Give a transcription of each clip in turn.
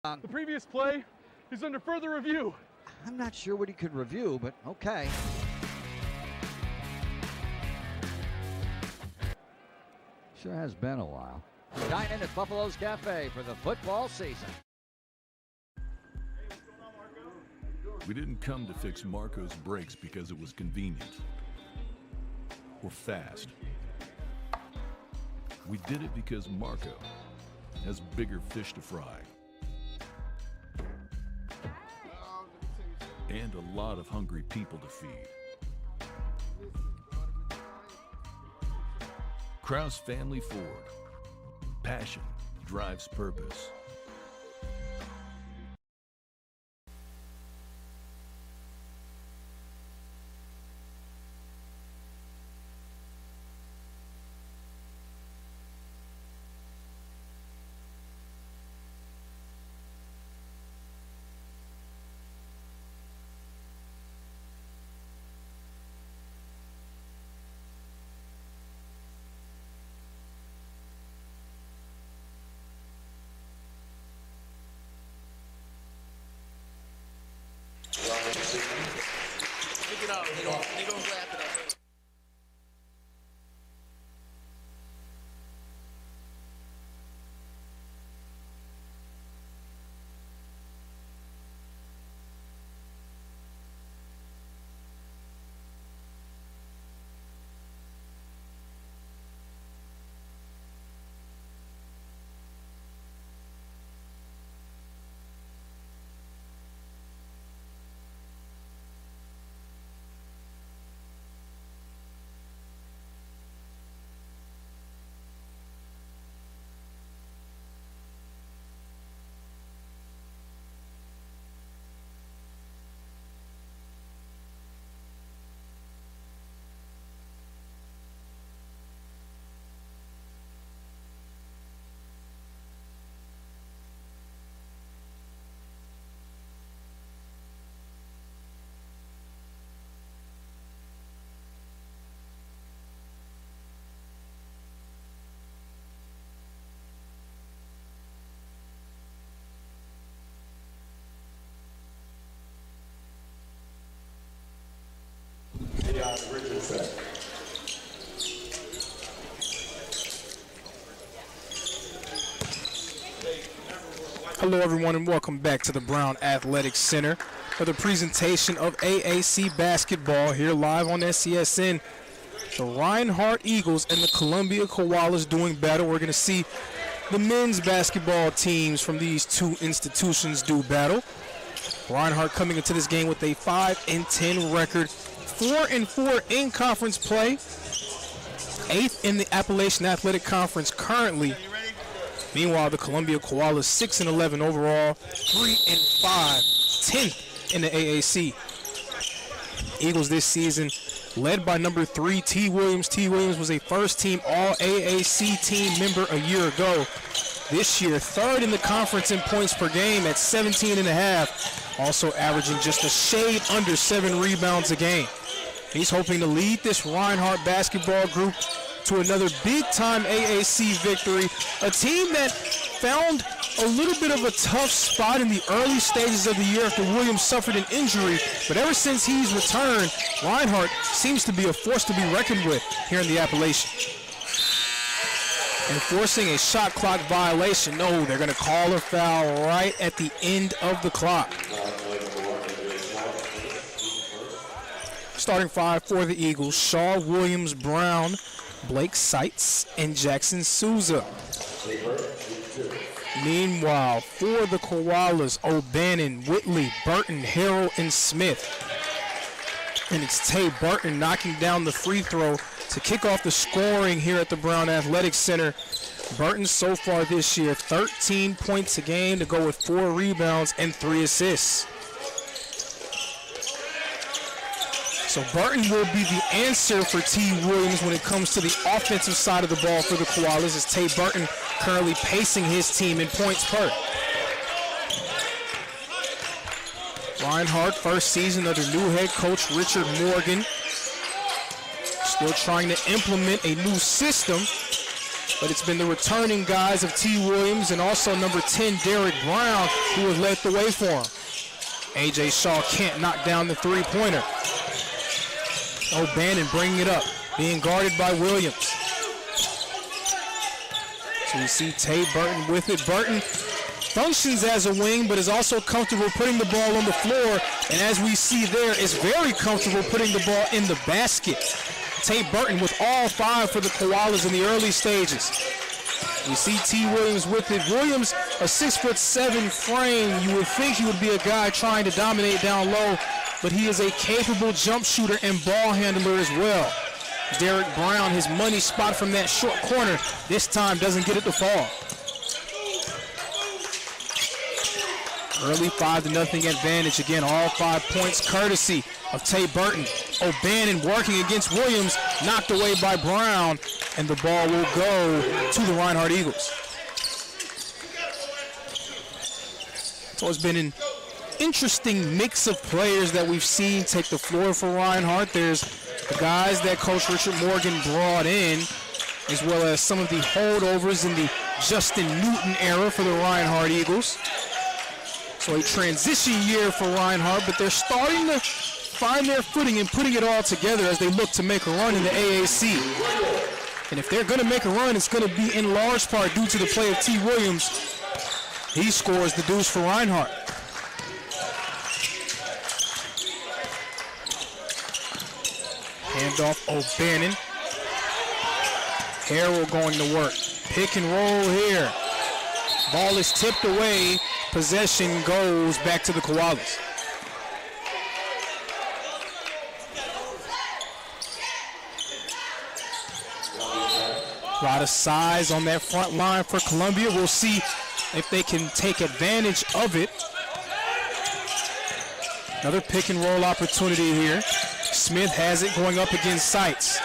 The previous play is under further review. I'm not sure what he could review, but okay. Sure has been a while. Dine in at Buffalo's Cafe for the football season. We didn't come to fix Marco's brakes because it was convenient or fast. We did it because Marco has bigger fish to fry and a lot of hungry people to feed. Kraus Family Ford. Passion drives purpose. Pick it up. They gonna wrap it up. Hello everyone and welcome back to the Brown Athletic Center for the presentation of AAC basketball here live on SCSN. The Reinhardt Eagles and the Columbia Koalas doing battle. We're going to see the men's basketball teams from these two institutions do battle. Reinhardt coming into this game with a 5-10 record, 4-4 in conference play, 8th in the Appalachian Athletic Conference currently. Meanwhile, the Columbia Koalas 6-11 overall, 3-5, 10th in the AAC. Eagles this season led by number 3 T. Williams. T. Williams was a first-team All-AAC team member a year ago. This year, 3rd in the conference in points per game at 17.5, also averaging just a shade under 7 rebounds a game. He's hoping to lead this Reinhardt basketball group to another big-time AAC victory, a team that found a little bit of a tough spot in the early stages of the year after Williams suffered an injury, but ever since he's returned, Reinhardt seems to be a force to be reckoned with here in the Appalachian. Enforcing a shot clock violation. No, they're going to call a foul right at the end of the clock. Starting 5 for the Eagles: Shaw, Williams, Brown, Blake Seitz, and Jackson Souza. Meanwhile, for the Koalas, O'Bannon, Whitley, Burton, Harrell, and Smith. And it's Tay Burton knocking down the free throw to kick off the scoring here at the Brown Athletic Center. Burton so far this year, 13 points a game to go with 4 rebounds and 3 assists. So Burton will be the answer for T. Williams when it comes to the offensive side of the ball for the Koalas, as Tay Burton currently pacing his team in points per. Reinhardt, first season under new head coach Richard Morgan. Still trying to implement a new system. but it's been the returning guys of T. Williams and also number 10, Derek Brown, who have led the way for him. A.J. Shaw can't knock down the three-pointer. O'Bannon bringing it up, being guarded by Williams. So we see Tate Burton with it. Burton functions as a wing, but is also comfortable putting the ball on the floor. And as we see there, is very comfortable putting the ball in the basket. Tate Burton with all 5 for the Koalas in the early stages. We see T. Williams with it. Williams, a 6'7" frame. You would think he would be a guy trying to dominate down low, but he is a capable jump shooter and ball handler as well. Derek Brown, his money spot from that short corner, this time doesn't get it to fall. Early 5-0 advantage. Again, all 5 points courtesy of Tate Burton. O'Bannon working against Williams, knocked away by Brown, and the ball will go to the Reinhardt Eagles. So it's been an interesting mix of players that we've seen take the floor for Reinhardt. There's the guys that Coach Richard Morgan brought in, as well as some of the holdovers in the Justin Newton era for the Reinhardt Eagles. So a transition year for Reinhardt, but they're starting to find their footing and putting it all together as they look to make a run in the AAC. And if they're going to make a run, it's going to be in large part due to the play of T. Williams. He scores the deuce for Reinhardt. Handoff O'Bannon. Harrell going to work. Pick and roll here. Ball is tipped away. Possession goes back to the Koalas. A lot of size on that front line for Columbia. We'll see if they can take advantage of it. Another pick and roll opportunity here. Smith has it going up against Seitz.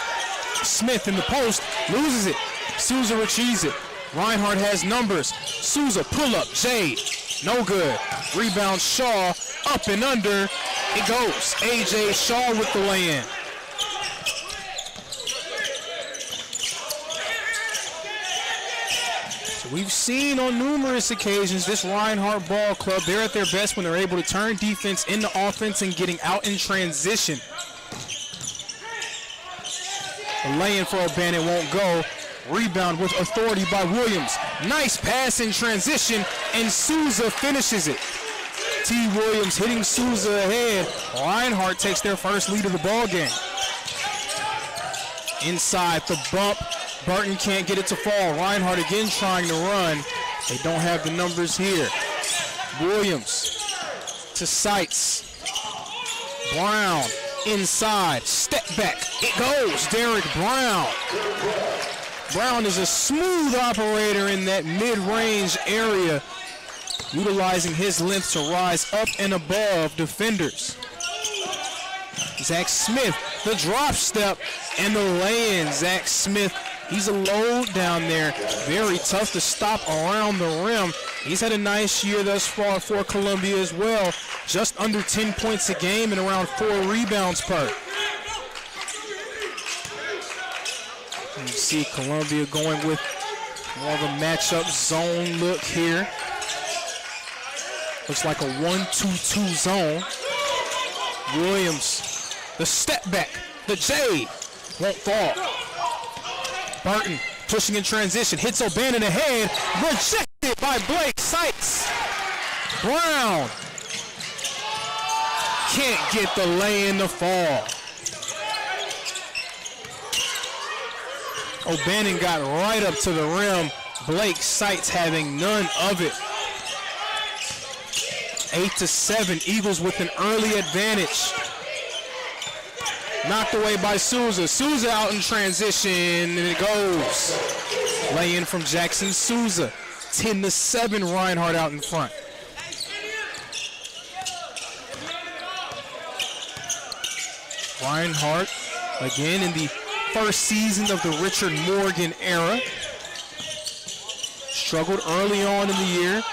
Smith in the post, loses it. Souza retrieves it. Reinhardt has numbers. Souza pull up, Jade. No good. Rebound Shaw, up and under. It goes. A.J. Shaw with the lay-in. So we've seen on numerous occasions this Reinhardt ball club, they're at their best when they're able to turn defense into offense and getting out in transition. The lay-in for O'Bannon won't go. Rebound with authority by Williams. Nice pass in transition, and Souza finishes it. T. Williams hitting Souza ahead. Reinhardt takes their first lead of the ball game. Inside the bump. Burton can't get it to fall. Reinhardt again trying to run. They don't have the numbers here. Williams to Seitz. Brown inside. Step back. It goes. Derek Brown. Brown is a smooth operator in that mid-range area, utilizing his length to rise up and above defenders. Zach Smith, the drop step and the lay-in. Zach Smith, he's a load down there. Very tough to stop around the rim. He's had a nice year thus far for Columbia as well. Just under 10 points a game and around 4 rebounds per. You see Columbia going with more of a matchup zone look here. Looks like a 1-2-2 zone. Williams, the step back, the J, won't fall. Burton pushing in transition, hits O'Bannon ahead, rejected by Blake Seitz. Brown can't get the lay-in to fall. O'Bannon got right up to the rim. Blake Seitz having none of it. 8-7, Eagles with an early advantage. Knocked away by Souza. Souza out in transition, and it goes. Lay in from Jackson Souza. 10-7, Reinhardt out in front. Reinhardt again in the first season of the Richard Morgan era. Struggled early on in the year.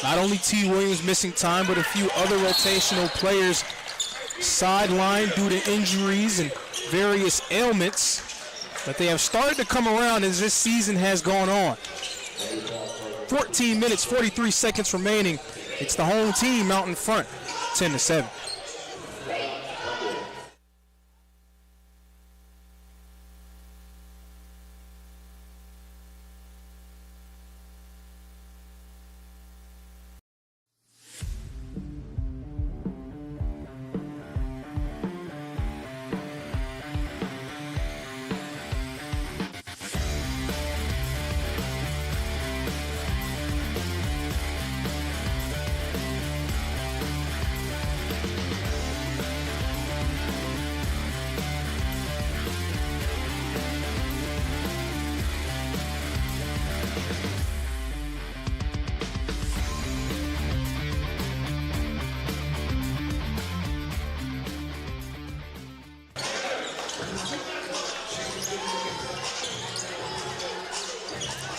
Not only T. Williams missing time, but a few other rotational players sidelined due to injuries and various ailments. but they have started to come around as this season has gone on. 14 minutes, 43 seconds remaining. It's the home team out in front, 10-7.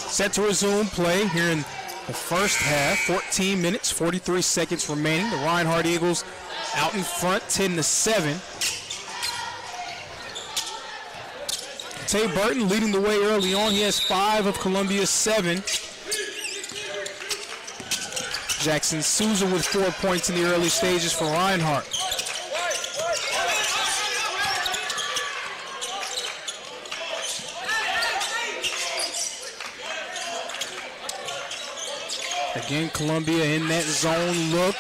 Set to resume play here in the first half. 14 minutes, 43 seconds remaining. The Reinhardt Eagles out in front, 10-7. Tay Burton leading the way early on. He has 5 of Columbia's 7. Jackson Souza with 4 points in the early stages for Reinhardt. Again, Columbia in that zone look.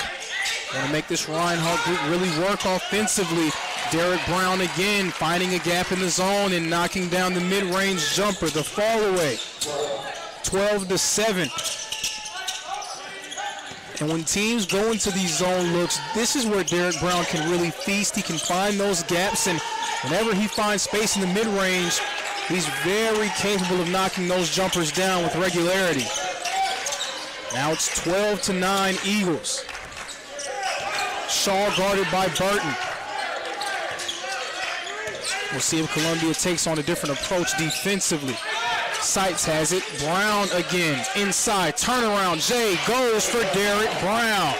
Want to make this Reinhardt group really work offensively. Derek Brown again finding a gap in the zone and knocking down the mid-range jumper, the fall away. 12-7. And when teams go into these zone looks, this is where Derek Brown can really feast. He can find those gaps, and whenever he finds space in the mid-range, he's very capable of knocking those jumpers down with regularity. Now it's 12-9 Eagles. Shaw guarded by Burton. We'll see if Columbia takes on a different approach defensively. Seitz has it. Brown again inside. Turnaround. Jay goes for Derek Brown.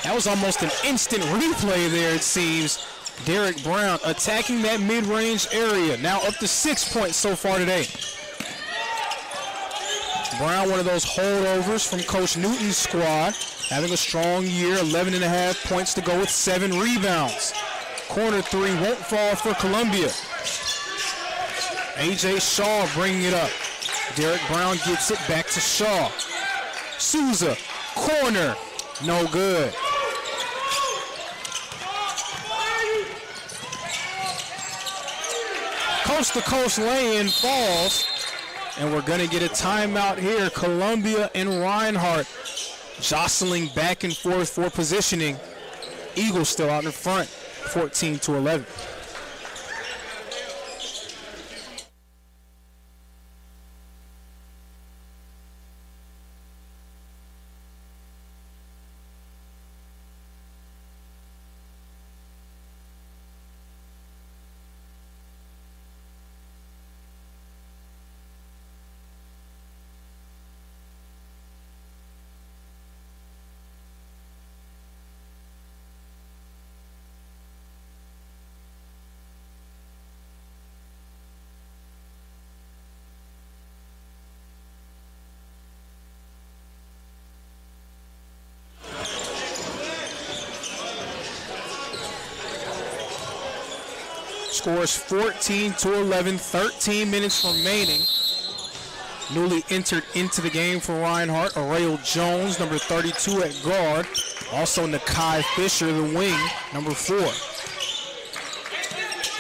That was almost an instant replay there, it seems. Derek Brown attacking that mid-range area. Now up to 6 points so far today. Brown, one of those holdovers from Coach Newton's squad, having a strong year, 11.5 points to go with 7 rebounds. Corner 3 won't fall for Columbia. A.J. Shaw bringing it up. Derek Brown gets it back to Shaw. Souza, corner, no good. Coast-to-coast lay-in falls. And we're going to get a timeout here. Columbia and Reinhardt jostling back and forth for positioning. Eagles still out in front, 14-11. Scores 14-11, 13 minutes remaining. Newly entered into the game for Reinhardt, Arail Jones, number 32 at guard. Also Nakai Fisher, the wing, number 4.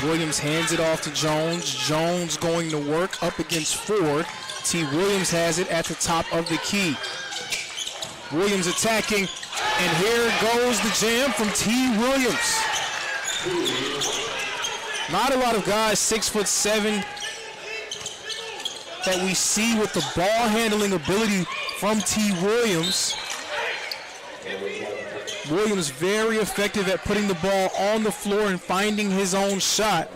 Williams hands it off to Jones. Jones going to work up against Ford. T. Williams has it at the top of the key. Williams attacking, and here goes the jam from T. Williams. Not a lot of guys 6'7" that we see with the ball handling ability from T. Williams. Williams very effective at putting the ball on the floor and finding his own shot.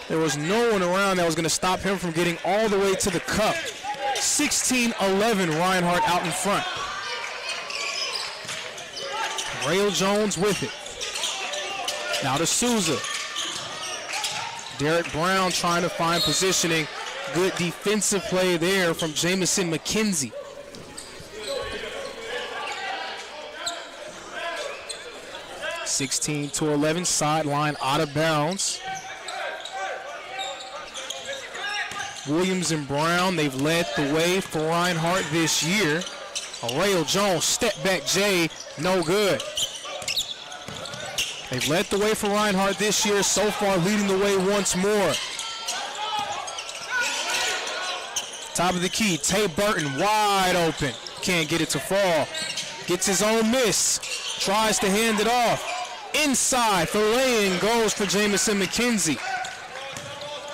There was no one around that was going to stop him from getting all the way to the cup. 16-11, Reinhardt out in front. Rail Jones with it. Now to Souza. Derek Brown trying to find positioning. Good defensive play there from Jamison McKenzie. (16-11), sideline out of bounds. Williams and Brown, they've led the way for Reinhardt this year. Arreo Jones, step back Jay, no good. They've led the way for Reinhardt this year, so far leading the way once more. Top of the key, Tay Burton wide open. Can't get it to fall. Gets his own miss. Tries to hand it off. Inside for laying goes for Jamison McKenzie.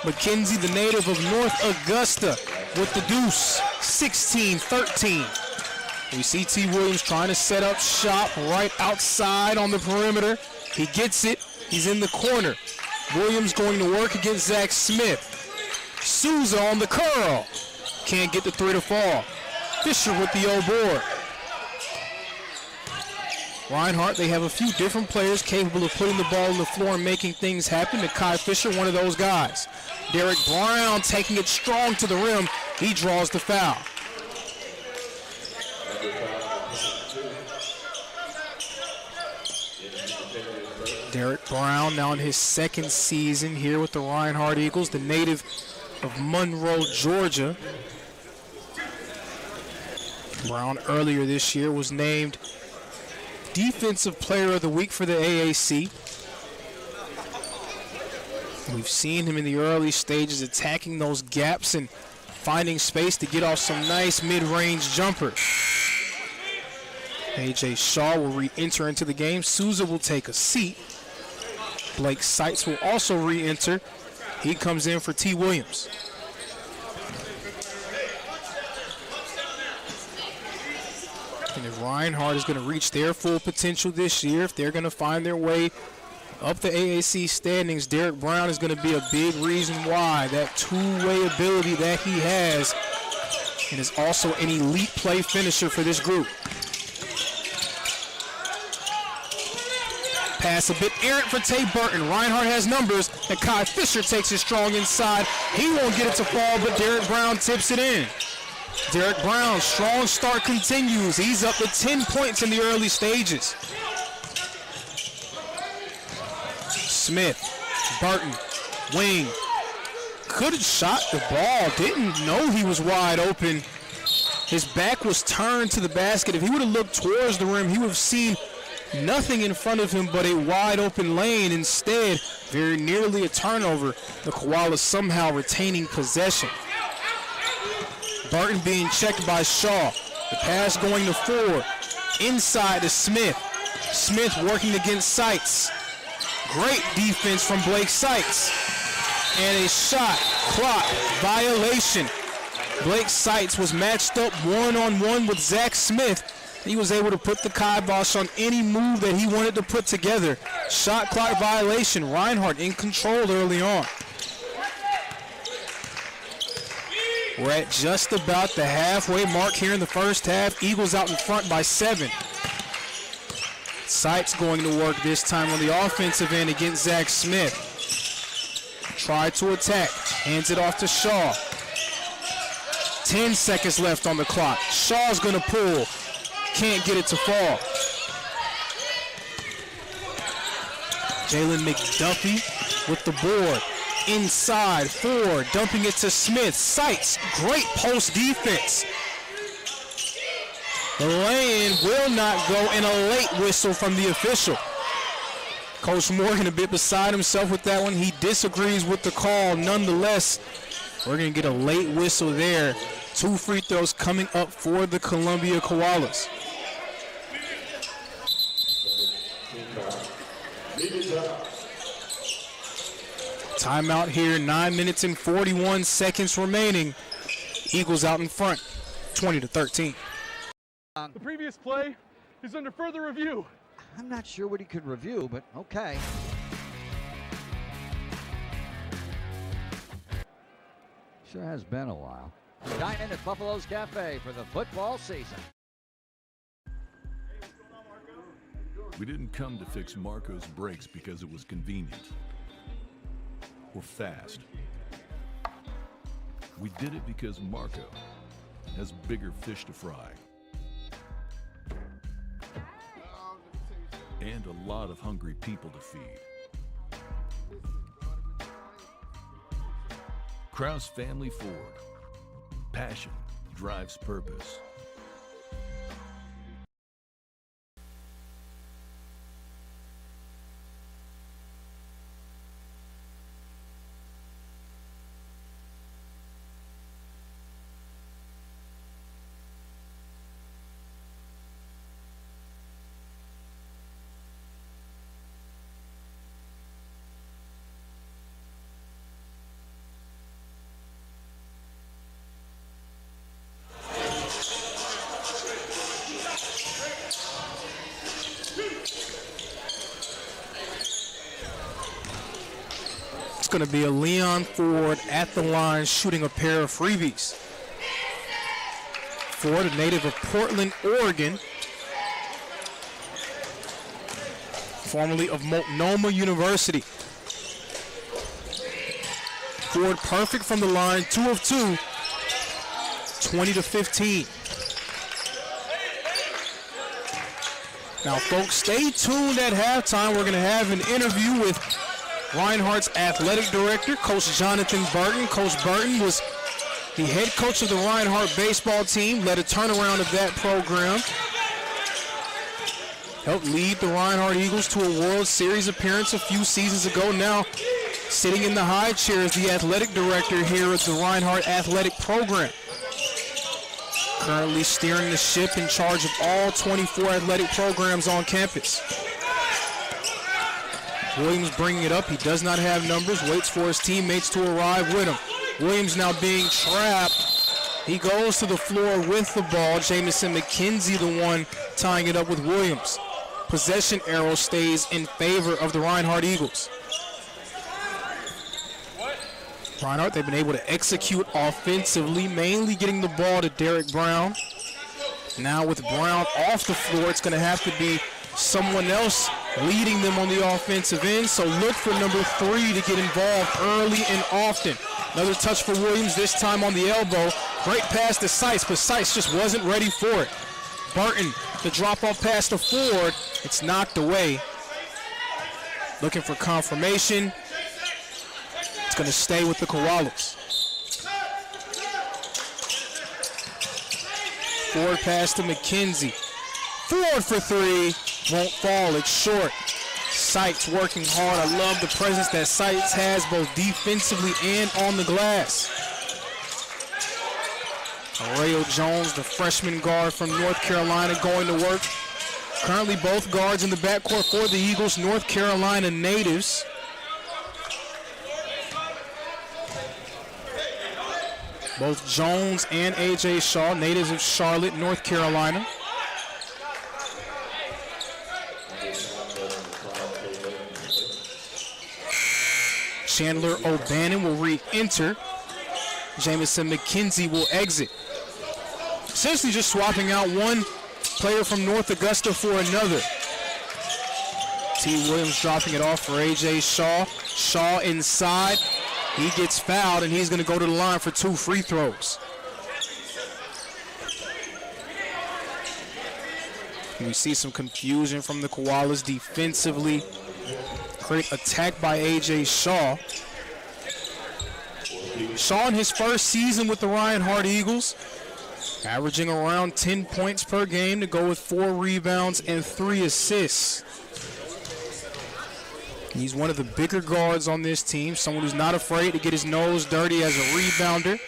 McKenzie, the native of North Augusta, with the deuce, 16-13. We see T. Williams trying to set up shop right outside on the perimeter. He gets it. He's in the corner. Williams going to work against Zach Smith. Souza on the curl. Can't get the three to fall. Fisher with the O board. Reinhardt, they have a few different players capable of putting the ball on the floor and making things happen. Nakai Fisher, one of those guys. Derek Brown taking it strong to the rim. He draws the foul. Derek Brown now in his second season here with the Reinhardt Eagles, the native of Monroe, Georgia. Brown earlier this year was named Defensive Player of the Week for the AAC. We've seen him in the early stages attacking those gaps and finding space to get off some nice mid-range jumpers. A.J. Shaw will re-enter into the game. Souza will take a seat. Blake Seitz will also re-enter. He comes in for T. Williams. And if Reinhardt is going to reach their full potential this year, if they're going to find their way up the AAC standings, Derek Brown is going to be a big reason why. That two-way ability that he has, and is also an elite play finisher for this group. Pass a bit errant for Tay Burton. Reinhardt has numbers, and Kai Fisher takes it strong inside. He won't get it to fall, but Derek Brown tips it in. Derek Brown, strong start continues. He's up to 10 points in the early stages. Smith, Burton, wing. Could have shot the ball. Didn't know he was wide open. His back was turned to the basket. If he would have looked towards the rim, he would have seen nothing in front of him but a wide open lane. Instead, very nearly a turnover. The Koalas somehow retaining possession. Burton being checked by Shaw. The pass going to Ford. Inside to Smith. Smith working against Seitz. Great defense from Blake Seitz. And a shot clock violation. Blake Seitz was matched up one-on-one with Zach Smith. He was able to put the kibosh on any move that he wanted to put together. Shot clock violation. Reinhardt in control early on. We're at just about the halfway mark here in the first half. Eagles out in front by 7. Seitz going to work this time on the offensive end against Zach Smith. Try to attack. Hands it off to Shaw. 10 seconds left on the clock. Shaw's going to pull. Can't get it to fall. Jalen McDuffie with the board. Inside, Ford, dumping it to Smith. Seitz, great post defense. The lay-in will not go, and a late whistle from the official. Coach Morgan a bit beside himself with that one. He disagrees with the call. Nonetheless, we're going to get a late whistle there. 2 free throws coming up for the Columbia Koalas. Timeout here, 9 minutes and 41 seconds remaining. Eagles out in front, 20-13. The previous play is under further review. I'm not sure what he could review, but okay. Sure has been a while. Dine in at Buffalo's Cafe for the football season. We didn't come to fix Marco's brakes because it was convenient or fast. We did it because Marco has bigger fish to fry. And a lot of hungry people to feed. Kraus Family Ford. Passion drives purpose. It's going to be a Leon Ford at the line shooting a pair of freebies. Ford, a native of Portland, Oregon, formerly of Multnomah University. Ford perfect from the line, 2 of 2, 20 to 15. Now, folks, stay tuned at halftime. We're going to have an interview with Reinhardt's athletic director, Coach Jonathan Burton. Coach Burton was the head coach of the Reinhardt baseball team, led a turnaround of that program, helped lead the Reinhardt Eagles to a World Series appearance a few seasons ago. Now sitting in the high chair is the athletic director here at the Reinhardt athletic program. Currently steering the ship, in charge of all 24 athletic programs on campus. Williams bringing it up. He does not have numbers. Waits for his teammates to arrive with him. Williams now being trapped. He goes to the floor with the ball. Jamison McKenzie, the one tying it up with Williams. Possession arrow stays in favor of the Reinhardt Eagles. Reinhardt, they've been able to execute offensively, mainly getting the ball to Derek Brown. Now with Brown off the floor, it's going to have to be someone else leading them on the offensive end, so look for number 3 to get involved early and often. Another touch for Williams, this time on the elbow. Great pass to Seitz, but Seitz just wasn't ready for it. Burton, the drop-off pass to Ford. It's knocked away. Looking for confirmation. It's going to stay with the Koalas. Ford pass to McKenzie. Ford for 3. Won't fall, it's short. Seitz working hard. I love the presence that Seitz has both defensively and on the glass. Arreo Jones, the freshman guard from North Carolina, going to work. Currently both guards in the backcourt for the Eagles, North Carolina natives. Both Jones and A.J. Shaw, natives of Charlotte, North Carolina. Chandler O'Bannon will re-enter. Jamison McKenzie will exit. Essentially just swapping out one player from North Augusta for another. T. Williams dropping it off for A.J. Shaw. Shaw inside. He gets fouled, and he's going to go to the line for 2 free throws. We see some confusion from the Koalas defensively. Great attack by A.J. Shaw. Shaw in his first season with the Reinhardt Eagles, averaging around 10 points per game to go with 4 rebounds and 3 assists. He's one of the bigger guards on this team, someone who's not afraid to get his nose dirty as a rebounder.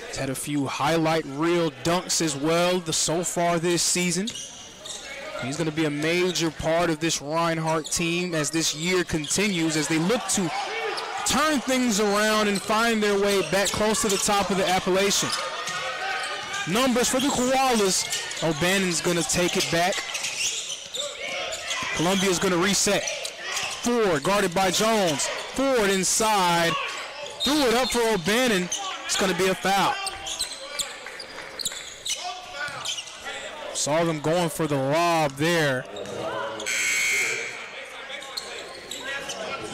He's had a few highlight reel dunks as well so far this season. He's going to be a major part of this Reinhardt team as this year continues, as they look to turn things around and find their way back close to the top of the Appalachian. Numbers for the Koalas. O'Bannon's going to take it back. Columbia's going to reset. Ford guarded by Jones. Ford inside. Threw it up for O'Bannon. It's going to be a foul. Saw them going for the lob there.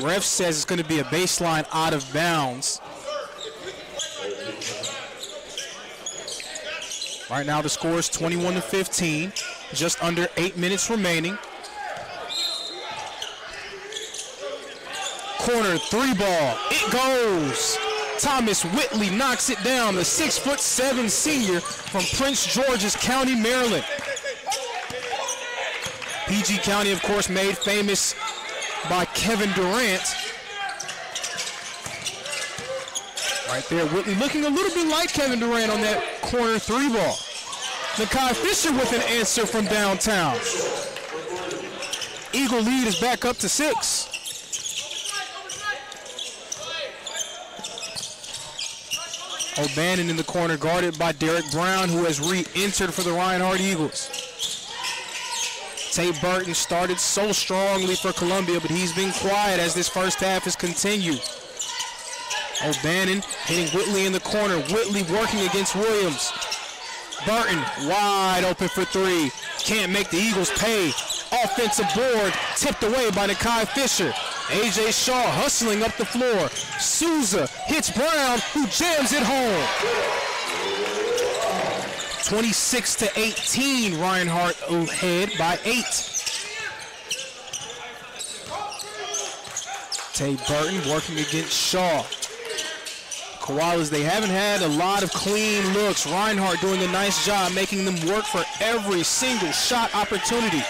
Ref says it's going to be a baseline out of bounds. Right now the score is 21-15. Just under 8 minutes remaining. Corner three ball. It goes. Thomas Whitley knocks it down. The 6'7" senior from Prince George's County, Maryland. PG County, of course, made famous by Kevin Durant. Right there, Whitley looking a little bit like Kevin Durant on that corner three ball. Nakai Fisher with an answer from downtown. Eagle lead is back up to 6. O'Bannon in the corner, guarded by Derek Brown, who has re-entered for the Reinhardt Eagles. Tate Burton started so strongly for Columbia, but he's been quiet as this first half has continued. O'Bannon hitting Whitley in the corner. Whitley working against Williams. Burton wide open for three. Can't make the Eagles pay. Offensive board tipped away by Nakai Fisher. A.J. Shaw hustling up the floor. Souza hits Brown, who jams it home. 26-18, Reinhardt ahead by 8. Tate Burton working against Shaw. Koalas, they haven't had a lot of clean looks. Reinhardt doing a nice job making them work for every single shot opportunity.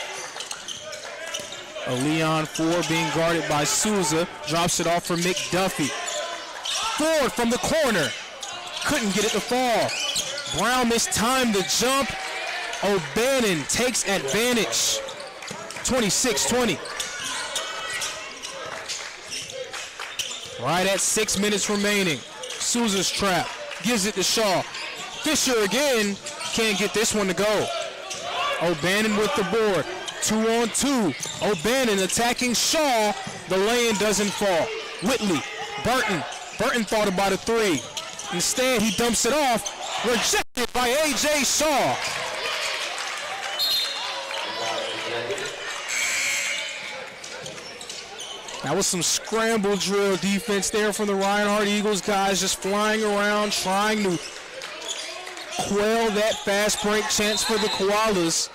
A Leon Ford being guarded by Souza. Drops it off for McDuffie. Ford from the corner. Couldn't get it to fall. Brown mistimed the jump. O'Bannon takes advantage. 26-20. Right at 6 minutes remaining. Souza's trap. Gives it to Shaw. Fisher again. Can't get this one to go. O'Bannon with the board. 2-on-2. O'Bannon attacking Shaw. The lay-in doesn't fall. Whitley. Burton. Burton thought about a three. Instead, he dumps it off. Rejected by A.J. Shaw. That was some scramble drill defense there from the Reinhardt Eagles. Guys just flying around, trying to quell that fast break chance for the Koalas.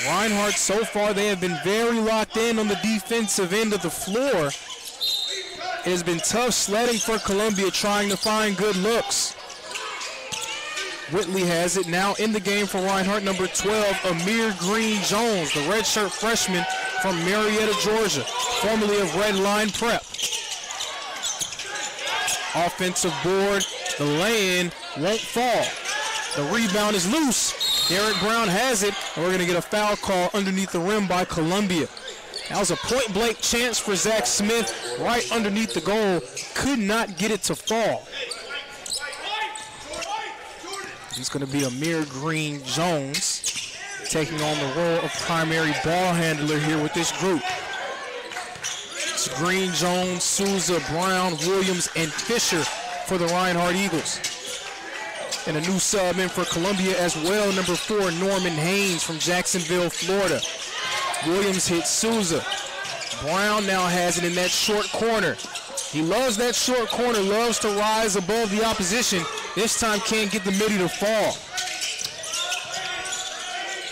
Reinhardt, so far, they have been very locked in on the defensive end of the floor. It has been tough sledding for Columbia, trying to find good looks. Whitley has it now in the game for Reinhardt, number 12, Amir Green Jones, the redshirt freshman from Marietta, Georgia, formerly of Red Line Prep. Offensive board, the lay-in won't fall. The rebound is loose. Derek Brown has it, and we're going to get a foul call underneath the rim by Columbia. That was a point-blank chance for Zach Smith right underneath the goal. Could not get it to fall. It's going to be Amir Green Jones taking on the role of primary ball handler here with this group. It's Green Jones, Souza, Brown, Williams, and Fisher for the Reinhardt Eagles. And a new sub in for Columbia as well, number 4, Norman Haynes from Jacksonville, Florida. Williams hits Souza. Brown now has it in that short corner. He loves that short corner, loves to rise above the opposition. This time can't get the midi to fall.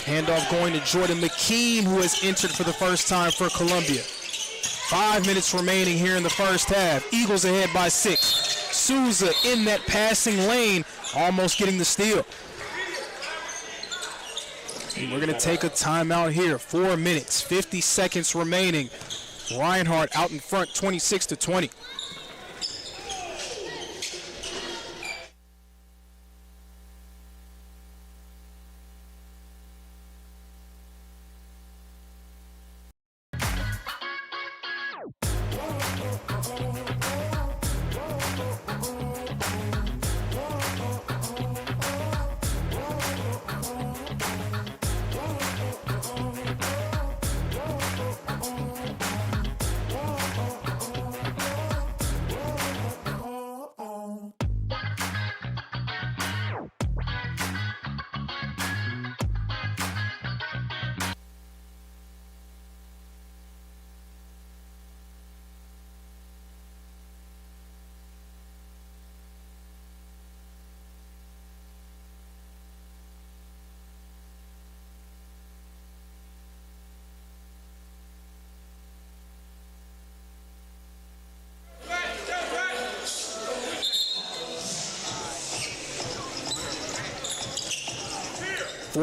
Handoff going to Jordan McKean, who has entered for the first time for Columbia. 5 minutes remaining here in the first half. Eagles ahead by 6. Souza in that passing lane, almost getting the steal. And we're going to take a timeout here. 4 minutes, 50 seconds remaining. Reinhardt out in front, 26-20.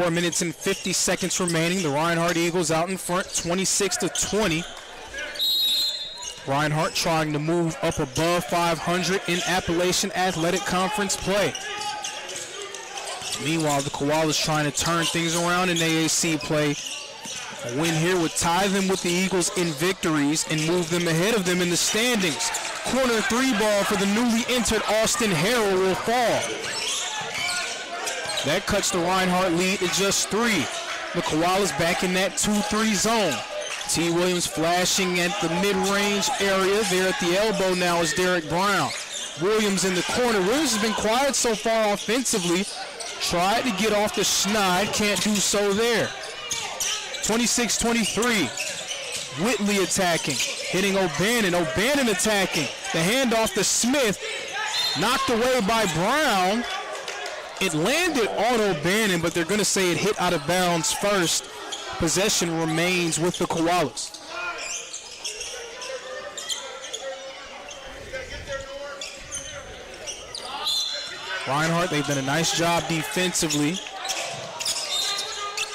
4 minutes and 50 seconds remaining. The Reinhardt Eagles out in front, 26-20. Reinhardt trying to move up above 500 in Appalachian Athletic Conference play. Meanwhile, the Koalas trying to turn things around in AAC play. A win here would tie them with the Eagles in victories and move them ahead of them in the standings. Corner three ball for the newly entered Austin Harrell will fall. That cuts the Reinhardt lead to just 3. The Koalas back in that 2-3 zone. T. Williams flashing at the mid-range area. There at the elbow now is Derek Brown. Williams in the corner. Williams has been quiet so far offensively. Tried to get off the schneid. Can't do so there. 26-23. Whitley attacking. Hitting O'Bannon. O'Bannon attacking. The handoff to Smith. Knocked away by Brown. It landed on O'Bannon, but they're going to say it hit out of bounds first. Possession remains with the Koalas. Reinhardt, they've done a nice job defensively.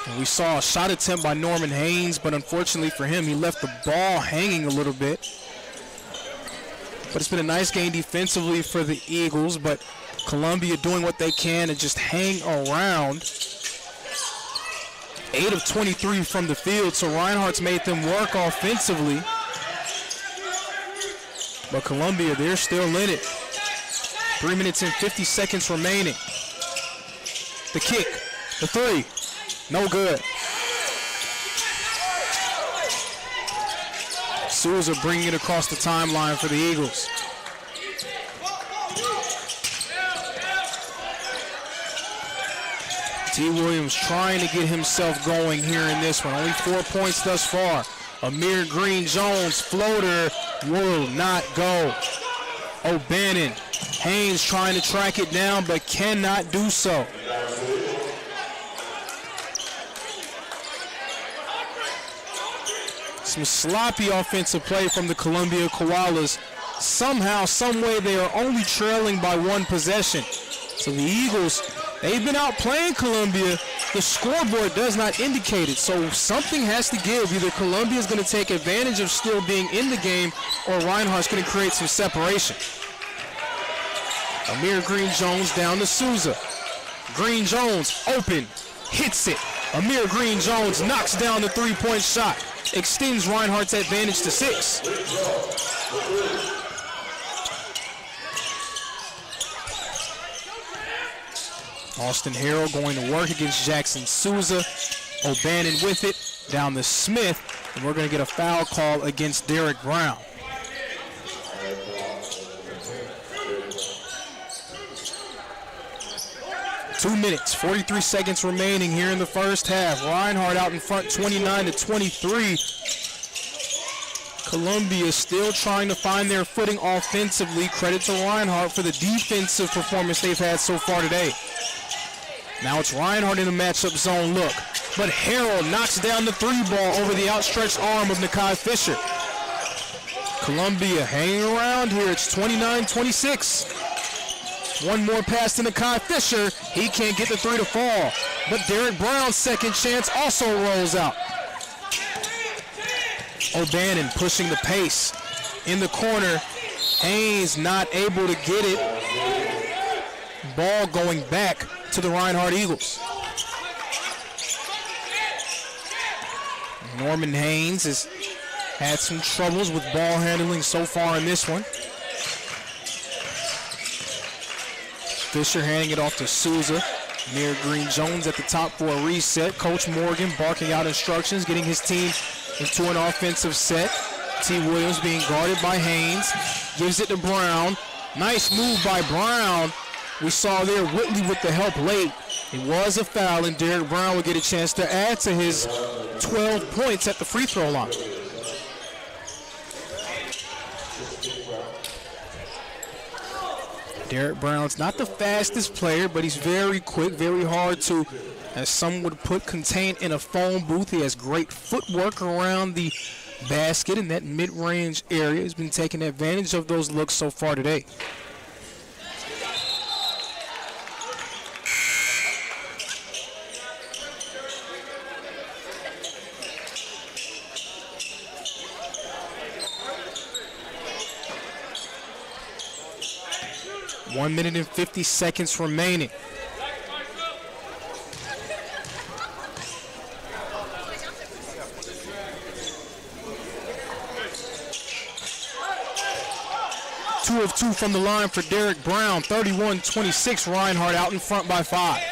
And we saw a shot attempt by Norman Haynes, but unfortunately for him, he left the ball hanging a little bit. But it's been a nice game defensively for the Eagles, but Columbia doing what they can to just hang around. 8 of 23 from the field, so Reinhardt's made them work offensively. But Columbia, they're still in it. 3 minutes and 50 seconds remaining. The kick, the three, no good. Souza bringing it across the timeline for the Eagles. T. Williams trying to get himself going here in this one. Only 4 points thus far. Amir Green-Jones, floater, will not go. O'Bannon, Haynes trying to track it down, but cannot do so. Some sloppy offensive play from the Columbia Koalas. Somehow, some way, they are only trailing by 1 possession. So the Eagles, they've been out playing Columbia. The scoreboard does not indicate it, so something has to give. Either Columbia is going to take advantage of still being in the game, or Reinhardt's going to create some separation. Amir Green-Jones down to Souza. Green-Jones open, hits it. Amir Green-Jones knocks down the three-point shot. Extends Reinhardt's advantage to 6. Austin Harrell going to work against Jackson Souza. O'Bannon with it, down to Smith, and we're going to get a foul call against Derek Brown. Two minutes, 43 seconds remaining here in the first half. Reinhardt out in front, 29-23. Columbia still trying to find their footing offensively. Credit to Reinhardt for the defensive performance they've had so far today. Now it's Reinhardt in the matchup zone look. But Harrell knocks down the three ball over the outstretched arm of Nakai Fisher. Columbia hanging around here. It's 29-26. One more pass to Nakai Fisher. He can't get the three to fall. But Derek Brown's second chance also rolls out. O'Bannon pushing the pace in the corner. Haynes not able to get it. Ball going back to the Reinhardt Eagles. Norman Haynes has had some troubles with ball handling so far in this one. Fisher handing it off to Souza. Amir Green-Jones at the top for a reset. Coach Morgan barking out instructions, getting his team into an offensive set. T. Williams being guarded by Haynes. Gives it to Brown. Nice move by Brown. We saw there Whitley with the help late. It was a foul, and Derek Brown will get a chance to add to his 12 points at the free throw line. Derek Brown's not the fastest player, but he's very quick, very hard to, as some would put, contain in a phone booth. He has great footwork around the basket in that mid-range area. He's been taking advantage of those looks so far today. 1 minute and 50 seconds remaining. Two of two from the line for Derek Brown. 31-26, Reinhardt out in front by 5.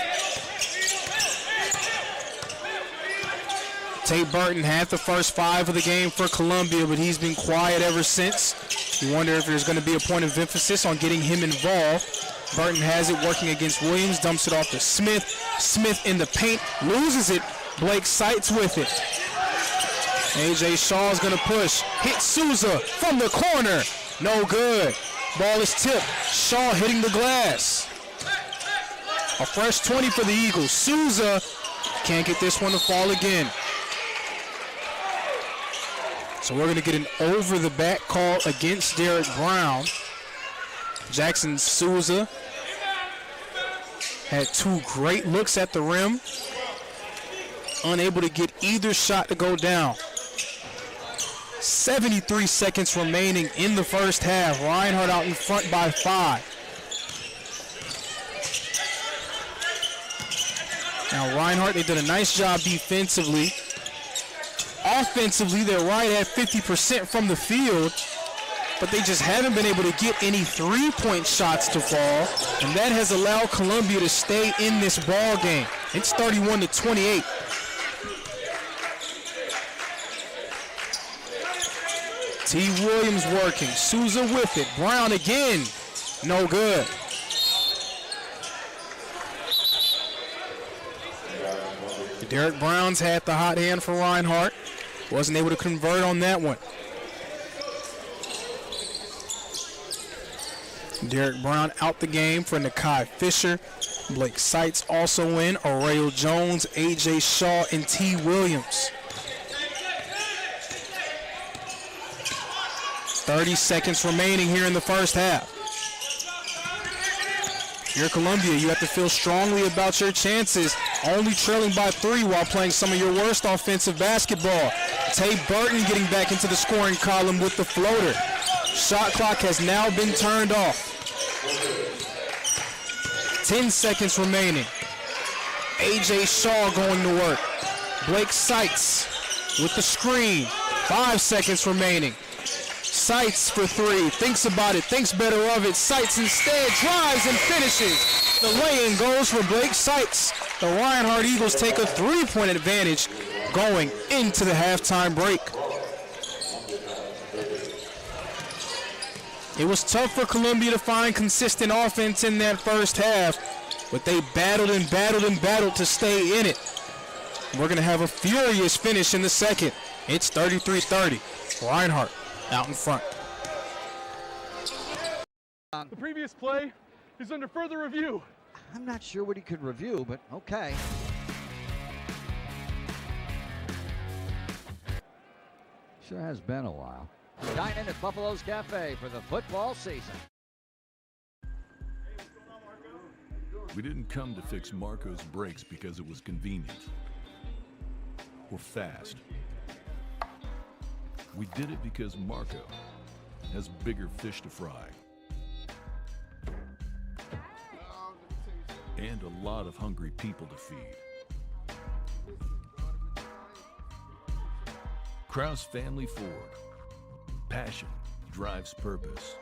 Tate Burton had the first 5 of the game for Columbia, but he's been quiet ever since. You wonder if there's going to be a point of emphasis on getting him involved. Burton has it working against Williams, dumps it off to Smith. Smith in the paint, loses it. Blake Seitz with it. A.J. Shaw is going to push. Hit Souza from the corner. No good. Ball is tipped. Shaw hitting the glass. A fresh 20 for the Eagles. Souza can't get this one to fall again. So we're going to get an over-the-back call against Derek Brown. Jackson Souza had 2 great looks at the rim. Unable to get either shot to go down. 73 seconds remaining in the first half. Reinhardt out in front by 5. Now Reinhardt, they did a nice job defensively. Offensively, they're right at 50% from the field, but they just haven't been able to get any 3-point shots to fall, and that has allowed Columbia to stay in this ball game. It's 31-28. T. Williams working. Souza with it. Brown again. No good. Derek Brown's had the hot hand for Reinhardt. Wasn't able to convert on that one. Derek Brown out the game for Nakai Fisher. Blake Seitz also in. Aureo Jones, A.J. Shaw, and T. Williams. 30 seconds remaining here in the first half. If you're Columbia, you have to feel strongly about your chances. Only trailing by 3 while playing some of your worst offensive basketball. Tate Burton getting back into the scoring column with the floater. Shot clock has now been turned off. 10 seconds remaining. A.J. Shaw going to work. Blake Seitz with the screen. 5 seconds remaining. Seitz for 3, thinks about it, thinks better of it. Seitz instead drives and finishes. The lay-in goes for Blake Seitz. The Reinhardt Eagles take a 3-point advantage going into the halftime break. It was tough for Columbia to find consistent offense in that first half, but they battled and battled and battled to stay in it. We're going to have a furious finish in the second. It's 33-30. Reinhardt out in front. The previous play is under further review. I'm not sure what he could review, but okay. Sure has been a while. Dine in at Buffalo's Cafe for the football season. We didn't come to fix Marco's brakes because it was convenient or fast. We did it because Marco has bigger fish to fry and a lot of hungry people to feed. Kraus Family Ford. Passion drives purpose.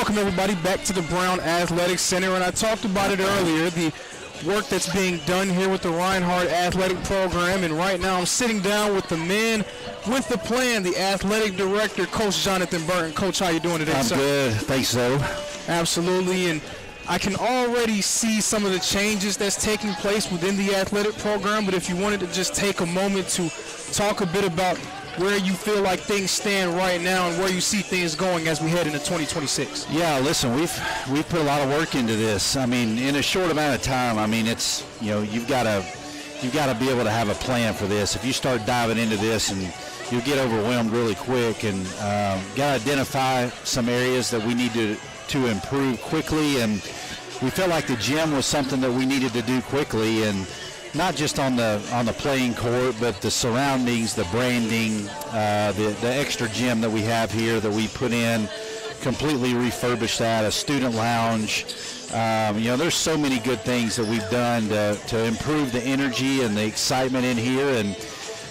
Welcome everybody back to the Brown Athletic Center, and I talked about it earlier, the work that's being done here with the Reinhardt Athletic Program, and right now I'm sitting down with the man with the plan, the athletic director, Coach Jonathan Burton. Coach, how you doing today, I'm sir? good, thanks, so. Absolutely, and I can already see some of the changes that's taking place within the athletic program, but if you wanted to just take a moment to talk a bit about where you feel like things stand right now and where you see things going as we head into 2026. Yeah, listen, we've put a lot of work into this. I mean, in a short amount of time. I mean, it's, you know, you've got to be able to have a plan for this. If you start diving into this, and you'll get overwhelmed really quick, and got to identify some areas that we need to improve quickly. And we felt like the gym was something that we needed to do quickly, and not just on the playing court, but the surroundings, the branding, the extra gym that we have here that we put in, completely refurbished that, a student lounge. You know, there's so many good things that we've done to improve the energy and the excitement in here. And,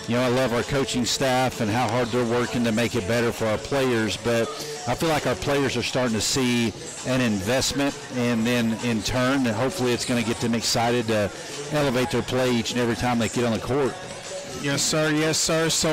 you know, I love our coaching staff and how hard they're working to make it better for our players. But I feel like our players are starting to see an investment, and then in turn, hopefully it's going to get them excited to elevate their play each and every time they get on the court. Yes, sir. Yes, sir. So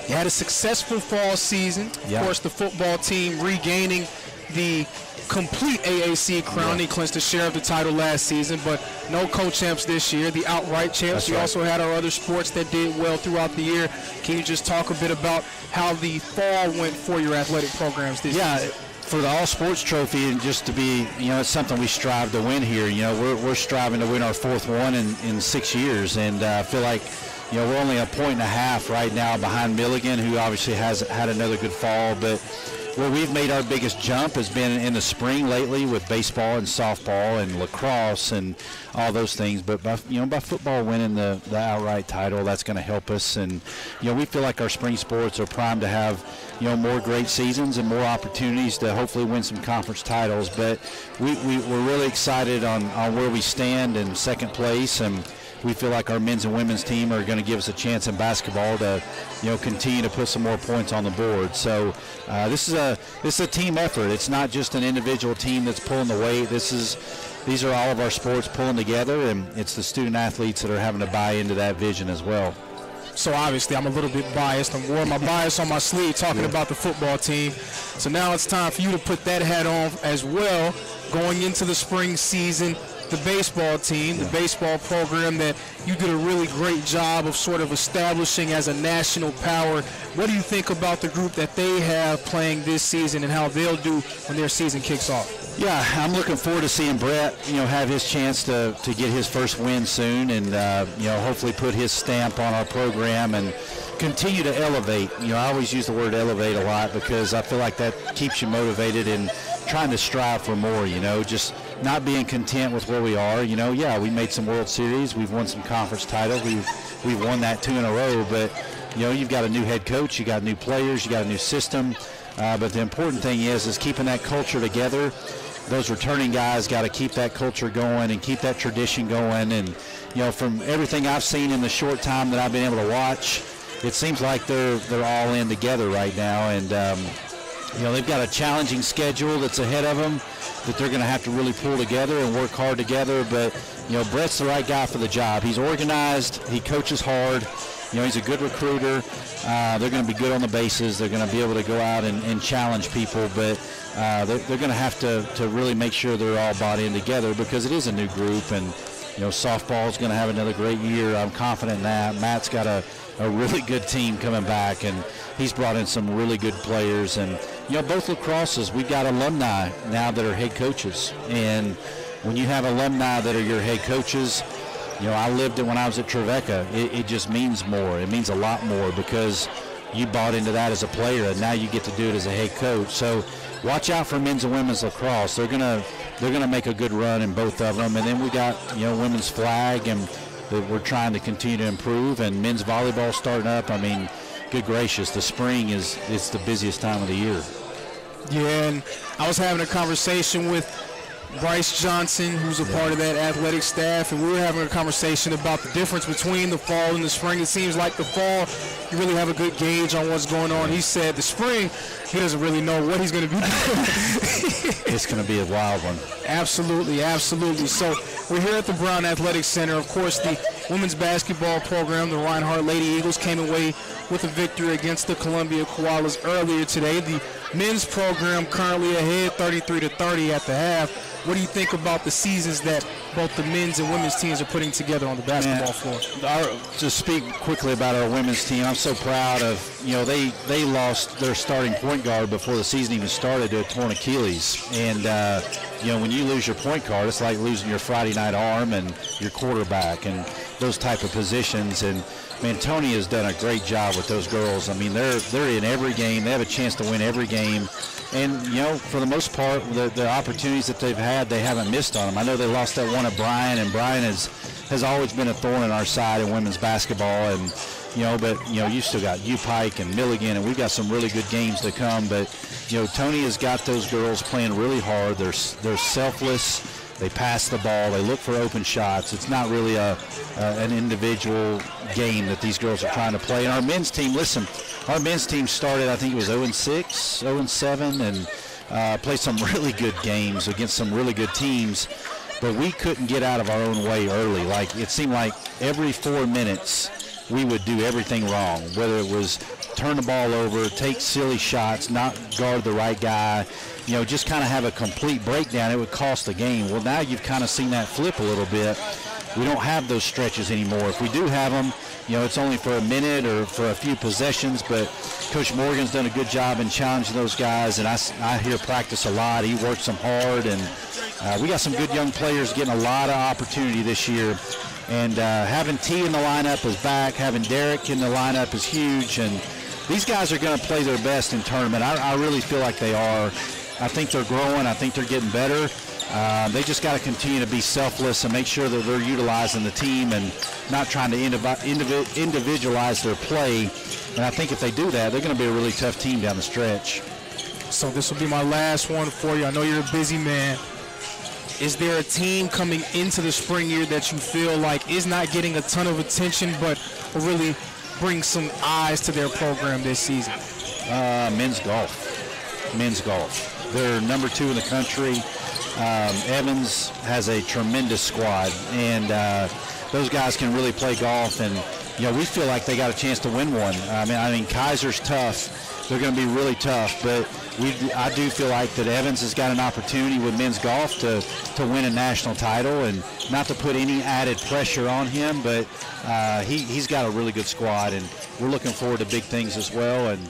you had a successful fall season. Yeah. Of course, the football team regaining the complete AAC crown. They clinched a share of the title last season, but no co-champs this year, the outright champs. That's We right. also had our other sports that did well throughout the year. Can you just talk a bit about how the fall went for your athletic programs this Yeah, season? for the All Sports Trophy, and just to be, you know, it's something we strive to win here. You know, we're striving to win our fourth one in 6 years, and I feel like, you know, we're only a point and a half right now behind Milligan, who obviously has had another good fall. But where we've made our biggest jump has been in the spring lately with baseball and softball and lacrosse and all those things. But by football winning the outright title, that's going to help us. And, you know, we feel like our spring sports are primed to have, you know, more great seasons and more opportunities to hopefully win some conference titles. But we're really excited on where we stand in second place, and we feel like our men's and women's team are going to give us a chance in basketball to, you know, continue to put some more points on the board. So this is a team effort. It's not just an individual team that's pulling the weight. These are all of our sports pulling together, and it's the student athletes that are having to buy into that vision as well. So obviously I'm a little bit biased. I'm wearing my bias on my sleeve talking about the football team. So now it's time for you to put that hat on as well going into the spring season. The baseball team, the baseball program that you did a really great job of sort of establishing as a national power. What do you think about the group that they have playing this season and how they'll do when their season kicks off? Yeah, I'm looking forward to seeing Brett, you know, have his chance to get his first win soon, and, you know, hopefully put his stamp on our program and continue to elevate. You know, I always use the word elevate a lot because I feel like that keeps you motivated and trying to strive for more, you know, just not being content with where we are. You know, yeah, we made some World Series. We've won some conference titles. We've won that 2 in a row, but, you know, you've got a new head coach, you got new players, you got a new system. But the important thing is keeping that culture together. Those returning guys got to keep that culture going and keep that tradition going. And, you know, from everything I've seen in the short time that I've been able to watch, it seems like they're all in together right now. And, you know, they've got a challenging schedule that's ahead of them that they're going to have to really pull together and work hard together. But, you know, Brett's the right guy for the job. He's organized. He coaches hard. You know, he's a good recruiter. They're going to be good on the bases. They're going to be able to go out and challenge people. But they're going to have to really make sure they're all bought in together because it is a new group. And, you know, softball is going to have another great year. I'm confident in that. Matt's got a really good team coming back, and he's brought in some really good players. And, you know, both lacrosses, we've got alumni now that are head coaches. And when you have alumni that are your head coaches, you know, I lived it when I was at Trevecca. It just means more. It means a lot more because you bought into that as a player, and now you get to do it as a head coach. So watch out for men's and women's lacrosse. They're gonna make a good run in both of them. And then we got, you know, women's flag, and we're trying to continue to improve. And men's volleyball starting up. I mean, good gracious, the spring is the busiest time of the year. Yeah, and I was having a conversation with Bryce Johnson, who's a part of that athletic staff, and we were having a conversation about the difference between the fall and the spring. It seems like the fall, you really have a good gauge on what's going on. He said the spring, he doesn't really know what he's going to be doing. It's going to be a wild one. Absolutely, absolutely. So we're here at the Brown Athletic Center. Of course, the women's basketball program, the Reinhardt Lady Eagles, came away with a victory against the Columbia Koalas earlier today. The men's program currently ahead 33-30 at the half. What do you think about the seasons that both the men's and women's teams are putting together on the basketball floor? To speak quickly about our women's team, I'm so proud of, they lost their starting point guard before the season even started to a torn Achilles. And, when you lose your point guard, it's like losing your Friday night arm and your quarterback and those type of positions. And, man, Tony has done a great job with those girls. I mean, they're in every game. They have a chance to win every game. And, for the most part, the opportunities that they've had, they haven't missed on them. I know they lost that one at Bryan, and Bryan has always been a thorn in our side in women's basketball. And, but you still got U-Pike and Milligan, and we've got some really good games to come. But, Tony has got those girls playing really hard. They're selfless. They pass the ball. They look for open shots. It's not really an individual game that these girls are trying to play. And our men's team, our men's team started, I think it was 0-6, 0-7, and played some really good games against some really good teams. But we couldn't get out of our own way early. Like, it seemed like every 4 minutes we would do everything wrong, whether it was turn the ball over, take silly shots, not guard the right guy, just kind of have a complete breakdown. It would cost the game. Well, now you've kind of seen that flip a little bit. We don't have those stretches anymore. If we do have them, it's only for a minute or for a few possessions, but Coach Morgan's done a good job in challenging those guys, and I hear practice a lot. He works them hard, and we got some good young players getting a lot of opportunity this year. And having T in the lineup is back. Having Derek in the lineup is huge, and these guys are going to play their best in tournament. I really feel like they are. I think they're growing. I think they're getting better. They just got to continue to be selfless and make sure that they're utilizing the team and not trying to individualize their play. And I think if they do that, they're going to be a really tough team down the stretch. So this will be my last one for you. I know you're a busy man. Is there a team coming into the spring year that you feel like is not getting a ton of attention but will really bring some eyes to their program this season? Men's golf. They're number 2 in the country. Evans has a tremendous squad, and those guys can really play golf, and we feel like they got a chance to win one. I mean Kaiser's tough. They're going to be really tough, but I do feel like that Evans has got an opportunity with men's golf to win a national title, and not to put any added pressure on him, but he's got a really good squad, and we're looking forward to big things as well. And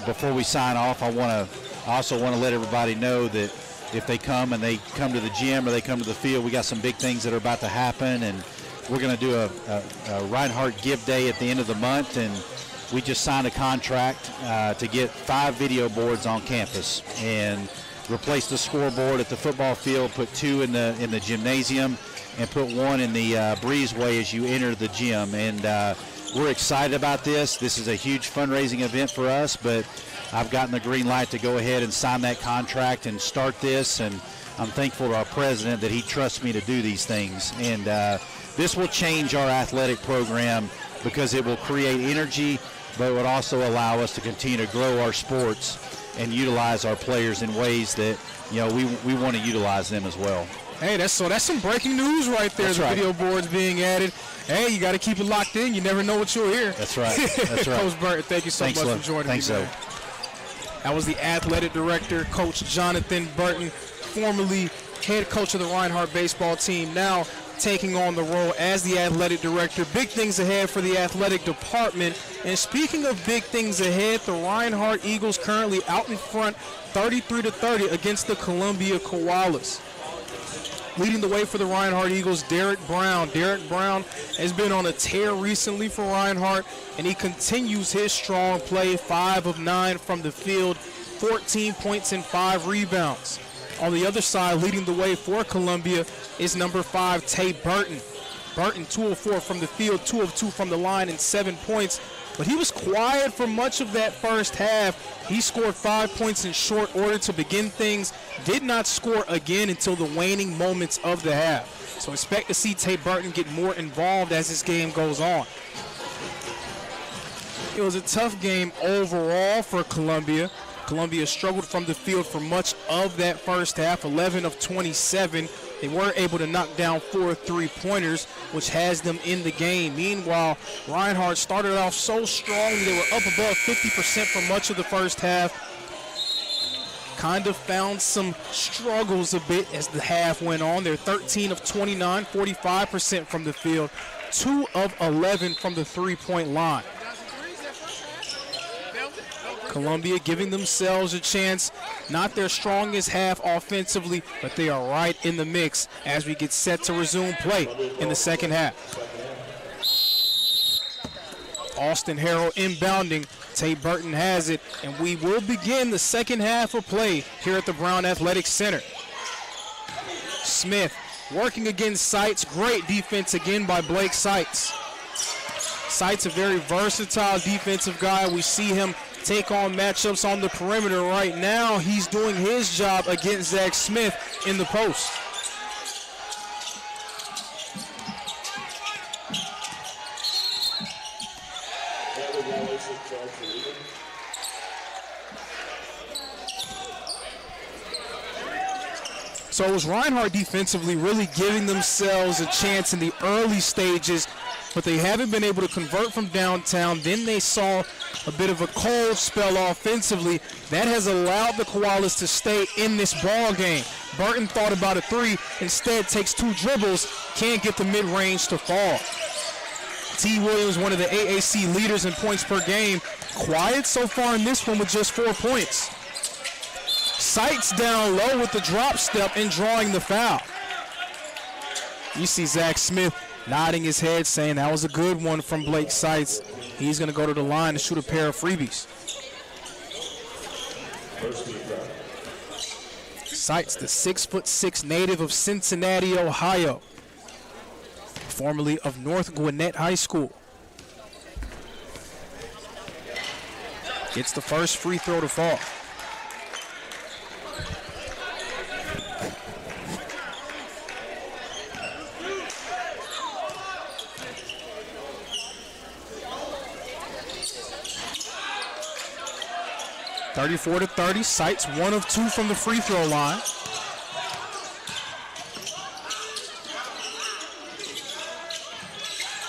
before we sign off, I also want to let everybody know that if they come and they come to the gym or they come to the field, we got some big things that are about to happen, and we're going to do a Reinhardt Give Day at the end of the month, and we just signed a contract to get 5 video boards on campus and replace the scoreboard at the football field, put 2 in the gymnasium, and put 1 in the breezeway as you enter the gym. And we're excited about this. This is a huge fundraising event for us, but I've gotten the green light to go ahead and sign that contract and start this, and I'm thankful to our president that he trusts me to do these things. And this will change our athletic program because it will create energy, but it would also allow us to continue to grow our sports and utilize our players in ways that we want to utilize them as well. Hey, that's some breaking news right there. That's the right. Video boards being added. Hey, you got to keep it locked in. You never know what you'll hear. That's right. That's right. Coach Burton, thank you so much for joining me. Thanks, so. That was the athletic director, Coach Jonathan Burton, formerly head coach of the Reinhardt baseball team, now taking on the role as the athletic director. Big things ahead for the athletic department. And speaking of big things ahead, the Reinhardt Eagles currently out in front 33-30 against the Columbia Koalas. Leading the way for the Reinhardt Eagles, Derek Brown. Derek Brown has been on a tear recently for Reinhardt, and he continues his strong play, 5 of 9 from the field, 14 points and 5 rebounds. On the other side, leading the way for Columbia is number 5, Tay Burton. Burton, 2 of 4 from the field, 2 of 2 from the line, and 7 points. but he was quiet for much of that first half. He scored 5 points in short order to begin things, did not score again until the waning moments of the half. So expect to see Tate Burton get more involved as this game goes on. It was a tough game overall for Columbia. Columbia struggled from the field for much of that first half, 11 of 27. They were able to knock down 4 3-pointers, which has them in the game. Meanwhile, Reinhardt started off so strong. They were up above 50% for much of the first half. Kind of found some struggles a bit as the half went on. They're 13 of 29, 45% from the field, 2 of 11 from the three-point line. Columbia giving themselves a chance. Not their strongest half offensively, but they are right in the mix as we get set to resume play in the second half. Austin Harrell inbounding. Tate Burton has it, and we will begin the second half of play here at the Brown Athletic Center. Smith working against Seitz. Great defense again by Blake Seitz. Seitz, a very versatile defensive guy. We see him take on matchups on the perimeter right now. He's doing his job against Zach Smith in the post. So it was Reinhardt defensively really giving themselves a chance in the early stages, but they haven't been able to convert from downtown. Then they saw a bit of a cold spell offensively. That has allowed the Koalas to stay in this ball game. Burton thought about a three, instead takes 2 dribbles, can't get the mid-range to fall. T. Williams, one of the AAC leaders in points per game, quiet so far in this one with just 4 points. Seitz down low with the drop step and drawing the foul. You see Zach Smith nodding his head saying that was a good one from Blake Seitz. He's going to go to the line to shoot a pair of freebies. Seitz, the 6'6" native of Cincinnati, Ohio, formerly of North Gwinnett High School. Gets the first free throw to fall. (34-30). Seitz 1 of 2 from the free throw line.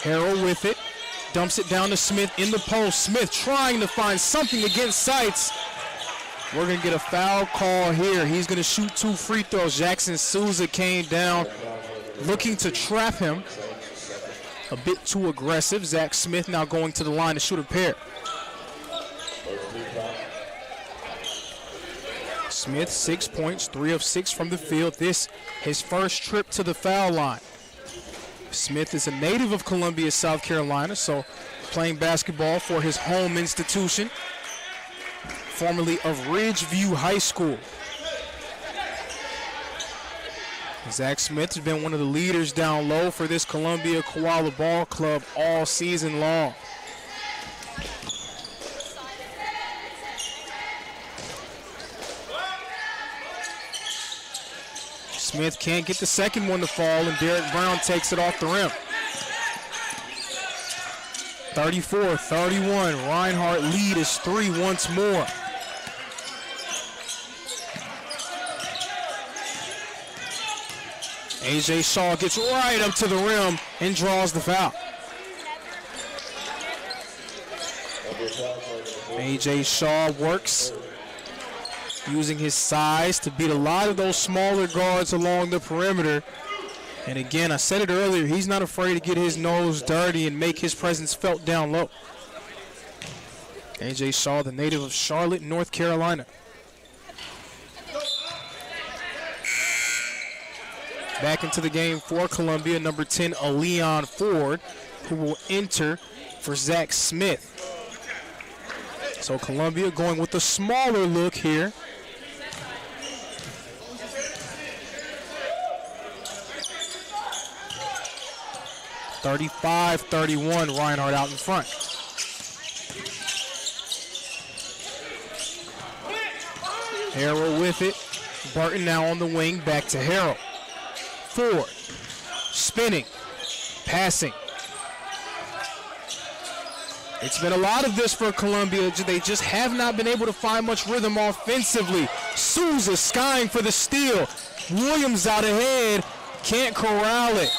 Harrell with it, dumps it down to Smith in the post. Smith trying to find something against Seitz. We're going to get a foul call here. He's going to shoot 2 free throws. Jackson Souza came down looking to trap him. A bit too aggressive. Zach Smith now going to the line to shoot a pair. Smith, 6 points, 3 of 6 from the field. This his first trip to the foul line. Smith is a native of Columbia, South Carolina, so playing basketball for his home institution, formerly of Ridgeview High School. Zach Smith has been one of the leaders down low for this Columbia Koala Ball Club all season long. Smith can't get the second one to fall, and Derek Brown takes it off the rim. 34-31. Reinhardt lead is 3 once more. A.J. Shaw gets right up to the rim and draws the foul. A.J. Shaw works, using his size to beat a lot of those smaller guards along the perimeter. And again, I said it earlier, he's not afraid to get his nose dirty and make his presence felt down low. A.J. Shaw, the native of Charlotte, North Carolina. Back into the game for Columbia, number 10, Leon Ford, who will enter for Zach Smith. So Columbia going with a smaller look here. (35-31), Reinhardt out in front. Harrell with it. Burton now on the wing, back to Harrell. Ford, spinning, passing. It's been a lot of this for Columbia. They just have not been able to find much rhythm offensively. Souza skying for the steal. Williams out ahead, can't corral it.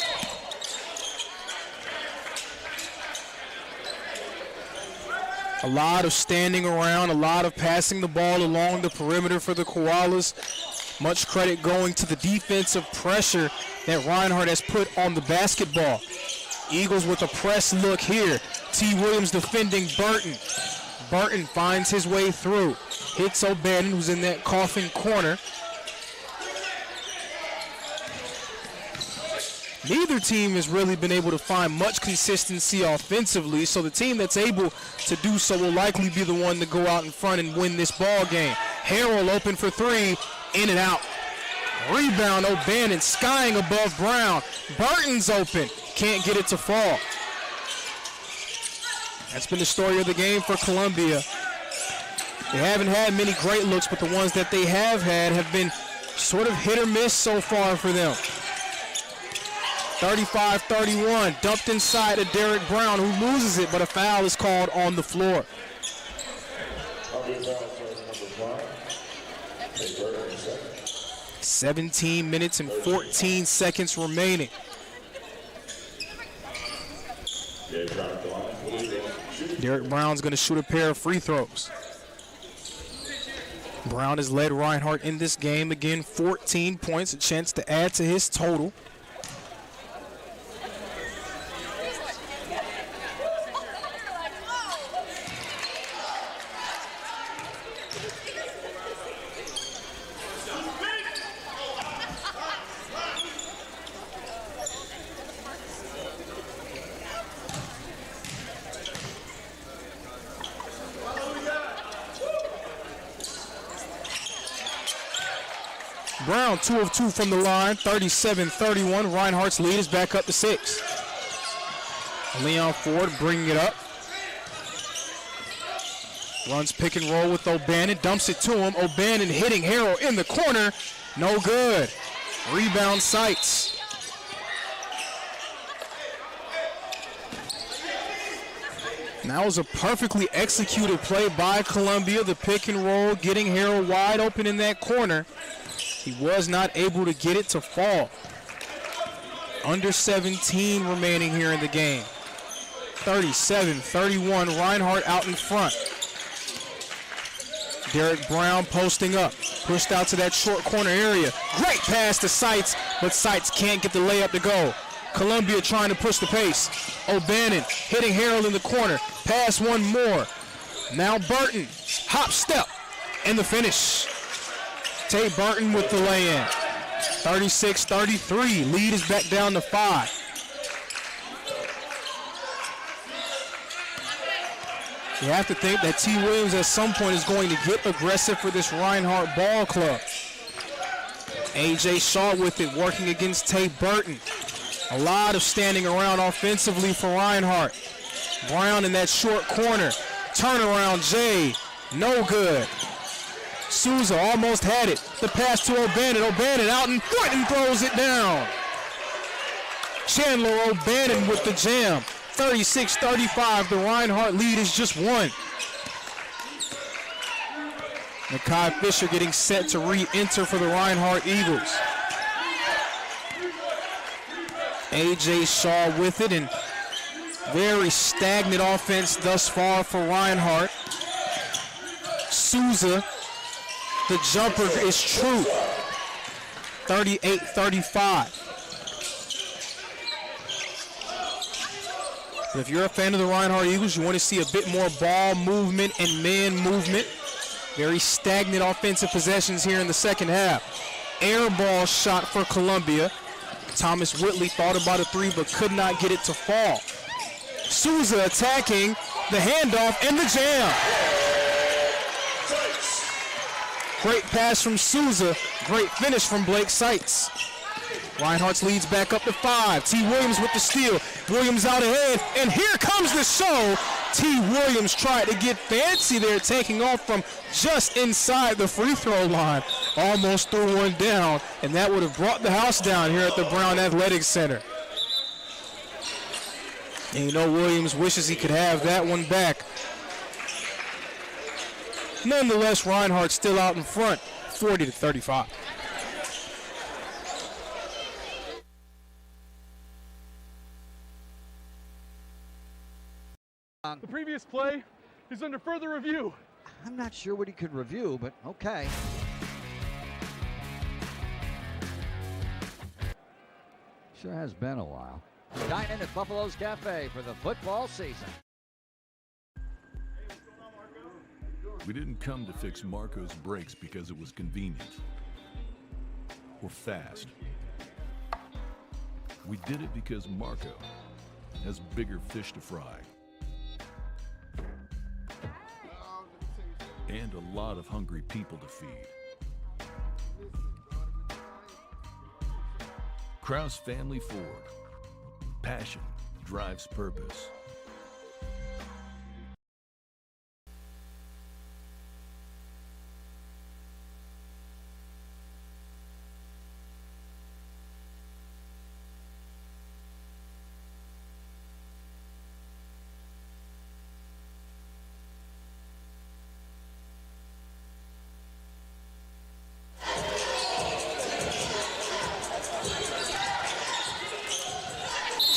A lot of standing around, a lot of passing the ball along the perimeter for the Koalas. Much credit going to the defensive pressure that Reinhardt has put on the basketball. Eagles with a press look here. T. Williams defending Burton. Burton finds his way through. Hits O'Bannon, who's in that coughing corner. Neither team has really been able to find much consistency offensively, so the team that's able to do so will likely be the one to go out in front and win this ball game. Harrell open for three, in and out. Rebound, O'Bannon skying above Brown. Burton's open, can't get it to fall. That's been the story of the game for Columbia. They haven't had many great looks, but the ones that they have had have been sort of hit or miss so far for them. 35-31, dumped inside to Derek Brown, who loses it, but a foul is called on the floor. 17 minutes and 14 seconds remaining. Derek Brown's going to shoot a pair of free throws. Brown has led Reinhardt in this game. Again, 14 points, a chance to add to his total. Brown 2 of 2 from the line, 37-31. Reinhardt's lead is back up to 6. Leon Ford bringing it up. Runs pick and roll with O'Bannon, dumps it to him. O'Bannon hitting Harrell in the corner, no good. Rebound Sights. And that was a perfectly executed play by Columbia. The pick and roll, getting Harrell wide open in that corner. He was not able to get it to fall. Under 17 remaining here in the game. 37-31, Reinhardt out in front. Derek Brown posting up, pushed out to that short corner area. Great pass to Sights, but Sights can't get the layup to go. Columbia trying to push the pace. O'Bannon hitting Harrell in the corner. Pass one more. Now Burton, hop step, and the finish. Tate Burton with the lay-in. 36-33, lead is back down to 5. You have to think that T. Williams at some point is going to get aggressive for this Reinhardt ball club. A.J. Shaw with it, working against Tate Burton. A lot of standing around offensively for Reinhardt. Brown in that short corner. Turnaround Jay, no good. Souza almost had it. The pass to O'Bannon. O'Bannon out in front and throws it down. Chandler O'Bannon with the jam. 36-35. The Reinhardt lead is just 1. Nakai Fisher getting set to re-enter for the Reinhardt Eagles. A.J. Shaw with it, and very stagnant offense thus far for Reinhardt. Souza, the jumper is true. 38-35. If you're a fan of the Reinhardt Eagles, you want to see a bit more ball movement and man movement. Very stagnant offensive possessions here in the second half. Air ball shot for Columbia. Thomas Whitley thought about a 3 but could not get it to fall. Souza attacking, the handoff and the jam. Great pass from Souza, great finish from Blake Sights. Reinhardt's leads back up to 5. T. Williams with the steal. Williams out ahead, and here comes the show. T. Williams tried to get fancy there, taking off from just inside the free throw line. Almost threw one down, and that would have brought the house down here at the Brown Athletic Center. And you know Williams wishes he could have that one back. Nonetheless, Reinhardt still out in front, 40-35. The previous play is under further review. I'm not sure what he could review, but okay. Sure has been a while. Dine in at Buffalo's Cafe for the football season. We didn't come to fix Marco's brakes because it was convenient or fast. We did it because Marco has bigger fish to fry and a lot of hungry people to feed. Kraus Family Ford. Passion drives purpose.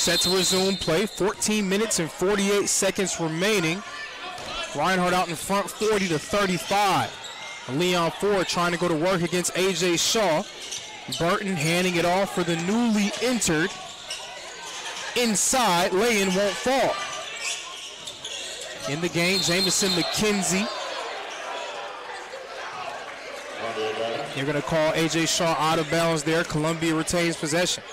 Set to resume play, 14 minutes and 48 seconds remaining. Reinhardt out in front, 40-35. Leon Ford trying to go to work against A.J. Shaw. Burton handing it off for the newly entered. Inside, lay-in won't fall. In the game, Jamison McKenzie. They're going to call A.J. Shaw out of bounds there. Columbia retains possession.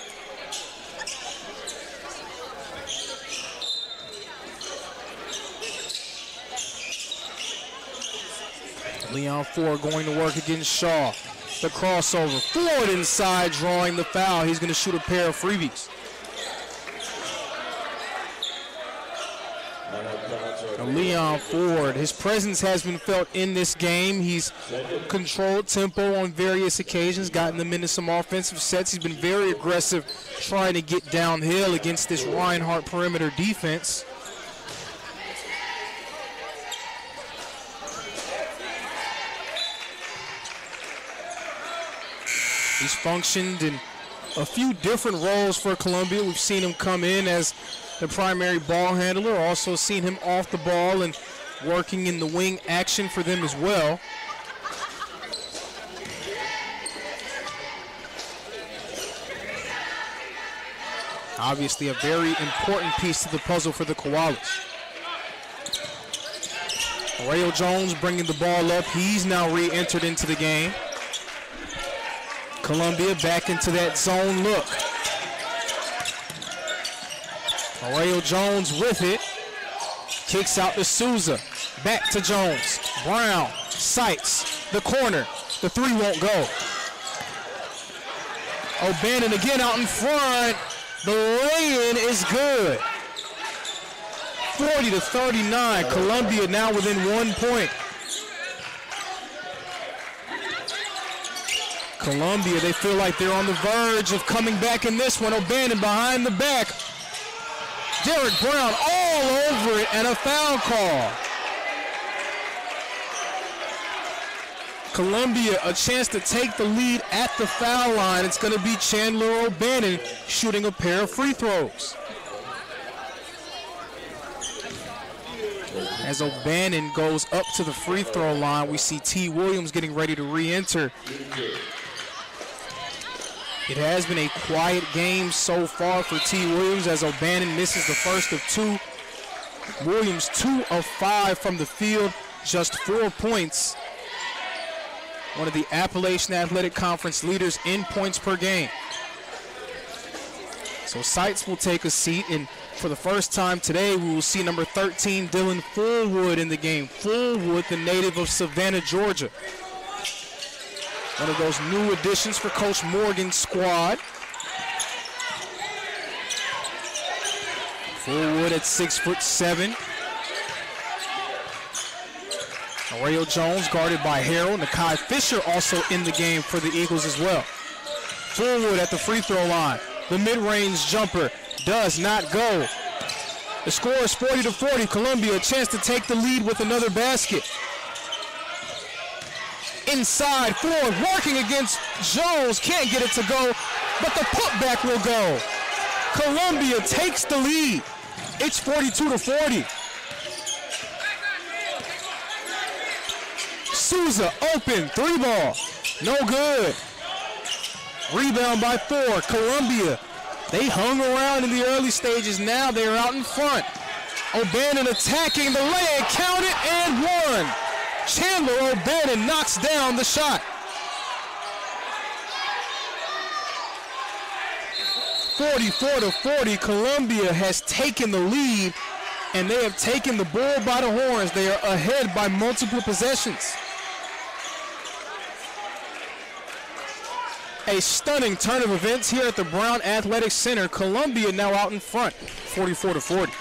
Leon Ford going to work against Shaw. The crossover. Ford inside drawing the foul. He's going to shoot a pair of freebies. Now Leon Ford, his presence has been felt in this game. He's controlled tempo on various occasions, gotten them into some offensive sets. He's been very aggressive trying to get downhill against this Reinhardt perimeter defense. He's functioned in a few different roles for Columbia. We've seen him come in as the primary ball handler, also seen him off the ball and working in the wing action for them as well. Obviously a very important piece to the puzzle for the Koalas. Rayo Jones bringing the ball up. He's now re-entered into the game. Columbia back into that zone look. Rayo Jones with it. Kicks out to Souza. Back to Jones. Brown sights the corner. The three won't go. O'Bannon again out in front. The lay-in is good. 40-39. Columbia now within 1 point. Columbia, they feel like they're on the verge of coming back in this one. O'Bannon behind the back. Derek Brown all over it and a foul call. Columbia, a chance to take the lead at the foul line. It's going to be Chandler O'Bannon shooting a pair of free throws. As O'Bannon goes up to the free throw line, we see T. Williams getting ready to re-enter. It has been a quiet game so far for T. Williams as O'Bannon misses the first of two. Williams 2 of 5 from the field, just 4 points. One of the Appalachian Athletic Conference leaders in points per game. So Seitz will take a seat, and for the first time today, we will see number 13, Dylan Fullwood, in the game. Fullwood, the native of Savannah, Georgia. One of those new additions for Coach Morgan's squad. Fullwood at 6'7". Arreo Jones guarded by Harrell. Nakai Fisher also in the game for the Eagles as well. Fullwood at the free throw line. The mid-range jumper does not go. The score is 40-40. Columbia a chance to take the lead with another basket. Inside, Ford working against Jones. Can't get it to go, but the putback will go. Columbia takes the lead. It's 42-40. Souza open, 3-ball. No good. Rebound by Ford. Columbia, they hung around in the early stages. Now they're out in front. O'Bannon attacking the lay, counted and one. Chandler O'Bannon knocks down the shot. 44-40, Columbia has taken the lead, and they have taken the bull by the horns. They are ahead by multiple possessions. A stunning turn of events here at the Brown Athletic Center. Columbia now out in front, 44-40.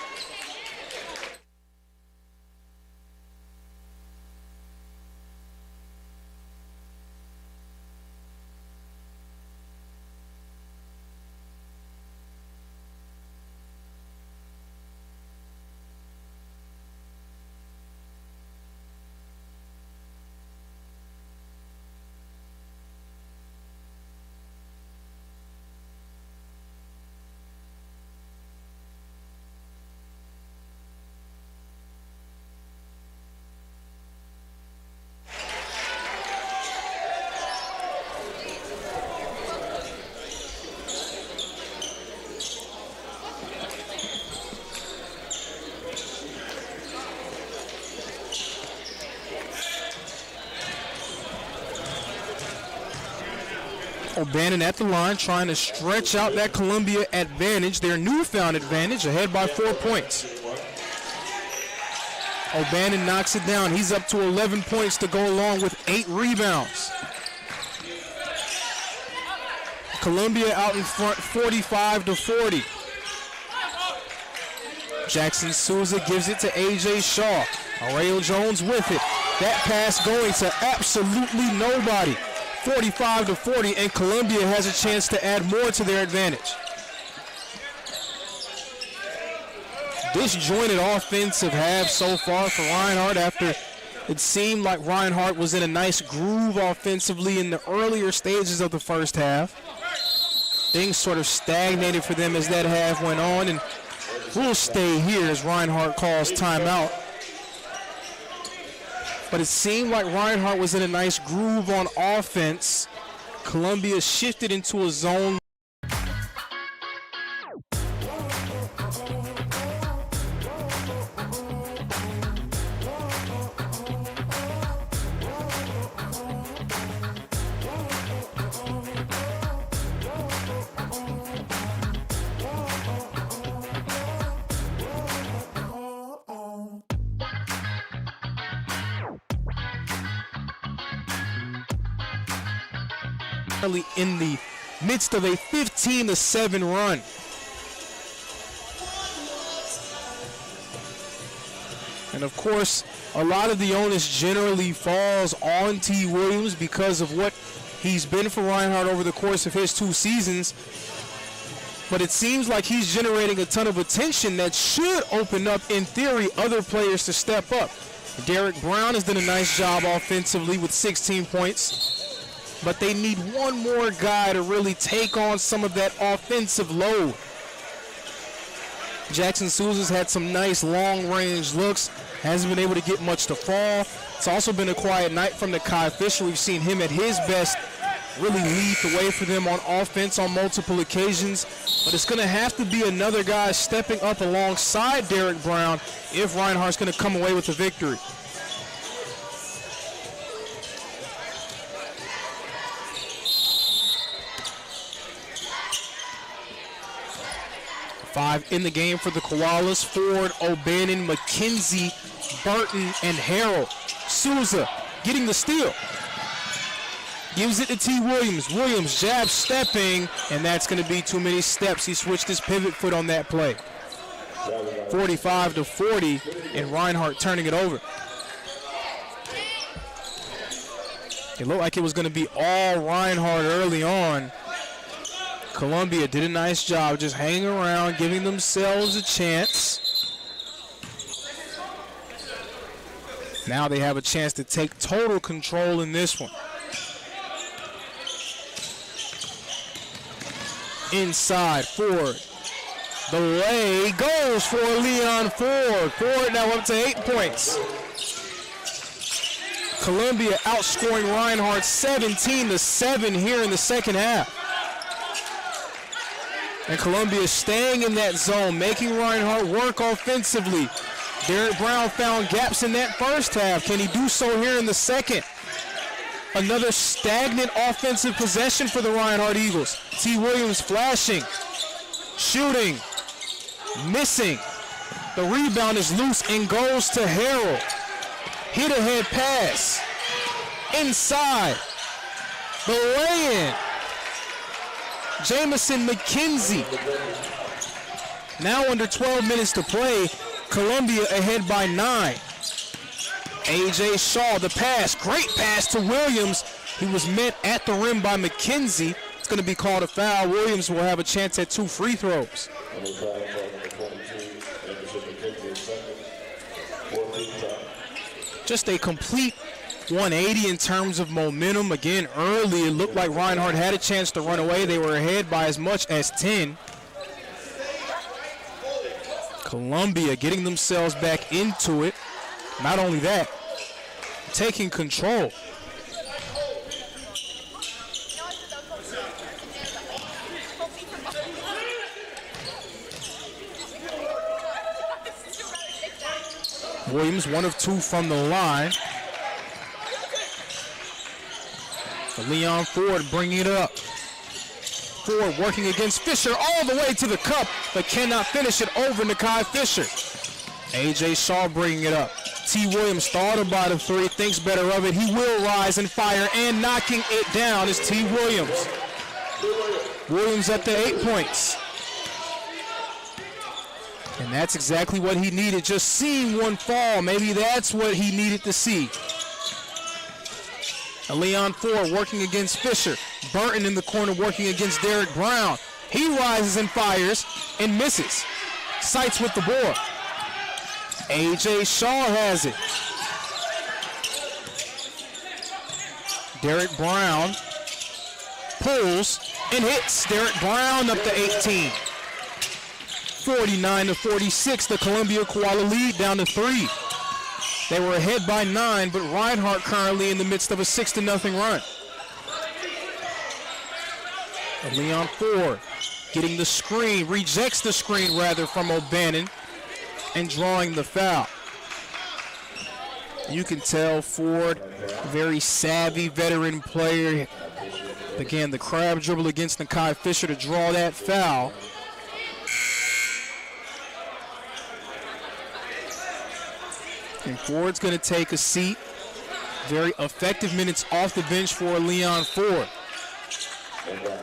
O'Bannon at the line trying to stretch out that Columbia advantage, their newfound advantage, ahead by 4 points. O'Bannon knocks it down. He's up to 11 points to go along with 8 rebounds. Columbia out in front 45-40. Jackson Souza gives it to A.J. Shaw. Arreo Jones with it. That pass going to absolutely nobody. 45-40, and Columbia has a chance to add more to their advantage. Disjointed offensive half so far for Reinhardt after it seemed like Reinhardt was in a nice groove offensively in the earlier stages of the first half. Things sort of stagnated for them as that half went on, and we'll stay here as Reinhardt calls timeout. But it seemed like Reinhardt was in a nice groove on offense. Columbia shifted into a zone. In the midst of a 15-7 run. And of course, a lot of the onus generally falls on T. Williams because of what he's been for Reinhardt over the course of his 2 seasons. But it seems like he's generating a ton of attention that should open up, in theory, other players to step up. Derek Brown has done a nice job offensively with 16 points. But they need one more guy to really take on some of that offensive load. Jackson Souza's had some nice long-range looks, hasn't been able to get much to fall. It's also been a quiet night from Nakai Fisher. We've seen him at his best really lead the way for them on offense on multiple occasions. But it's going to have to be another guy stepping up alongside Derek Brown if Reinhardt's going to come away with the victory. Five in the game for the Koalas. Ford, O'Bannon, McKenzie, Burton, and Harrell. Souza getting the steal. Gives it to T. Williams. Williams jab stepping, and that's going to be too many steps. He switched his pivot foot on that play. 45-40, and Reinhardt turning it over. It looked like it was going to be all Reinhardt early on. Columbia did a nice job just hanging around, giving themselves a chance. Now they have a chance to take total control in this one. Inside, Ford. The lay goes for Leon Ford. Ford now up to 8 points. Columbia outscoring Reinhardt 17-7 here in the second half. And Columbia staying in that zone, making Reinhardt work offensively. Derek Brown found gaps in that first half. Can he do so here in the second? Another stagnant offensive possession for the Reinhardt Eagles. T. Williams flashing, shooting, missing. The rebound is loose and goes to Harrell. Hit ahead pass. Inside. The lay-in. Jamison McKenzie. Now under 12 minutes to play. Columbia ahead by 9. A.J. Shaw, the pass. Great pass to Williams. He was met at the rim by McKenzie. It's going to be called a foul. Williams will have a chance at 2 free throws. Just a complete 180 in terms of momentum. Again, early it looked like Reinhardt had a chance to run away. They were ahead by as much as 10. Columbia getting themselves back into it. Not only that, taking control. Williams 1 of 2 from the line. Leon Ford bringing it up. Ford working against Fisher all the way to the cup, but cannot finish it over Nakai Fisher. A.J. Shaw bringing it up. T. Williams thought about a 3, thinks better of it. He will rise and fire, and knocking it down is T. Williams. Williams up to 8 points. And that's exactly what he needed. Just seeing one fall, maybe that's what he needed to see. Leon Ford working against Fisher. Burton in the corner working against Derek Brown. He rises and fires and misses. Sights with the board. A.J. Shaw has it. Derek Brown pulls and hits. Derek Brown up to 18. 49-46, the Columbia Koala lead down to 3. They were ahead by 9, but Reinhardt currently in the midst of a 6-0 run. And Leon Ford getting the screen, rejects the screen rather from O'Bannon and drawing the foul. You can tell Ford, very savvy veteran player. Again, the crab dribble against Nakai Fisher to draw that foul. And Ford's going to take a seat. Very effective minutes off the bench for Leon Ford.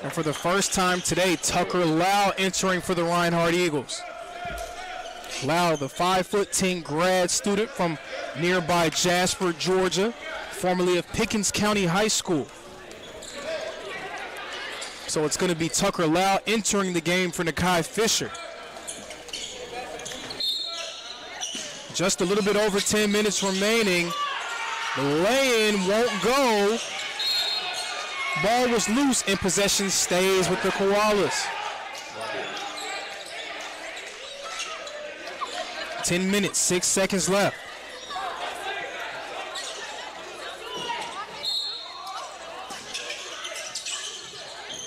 And for the first time today, Tucker Lau entering for the Reinhardt Eagles. Lau, the 5'10" grad student from nearby Jasper, Georgia, formerly of Pickens County High School. So it's going to be Tucker Lau entering the game for Nakai Fisher. Just a little bit over 10 minutes remaining. The lay-in won't go. Ball was loose and possession stays with the Koalas. 10 minutes, 6 seconds left.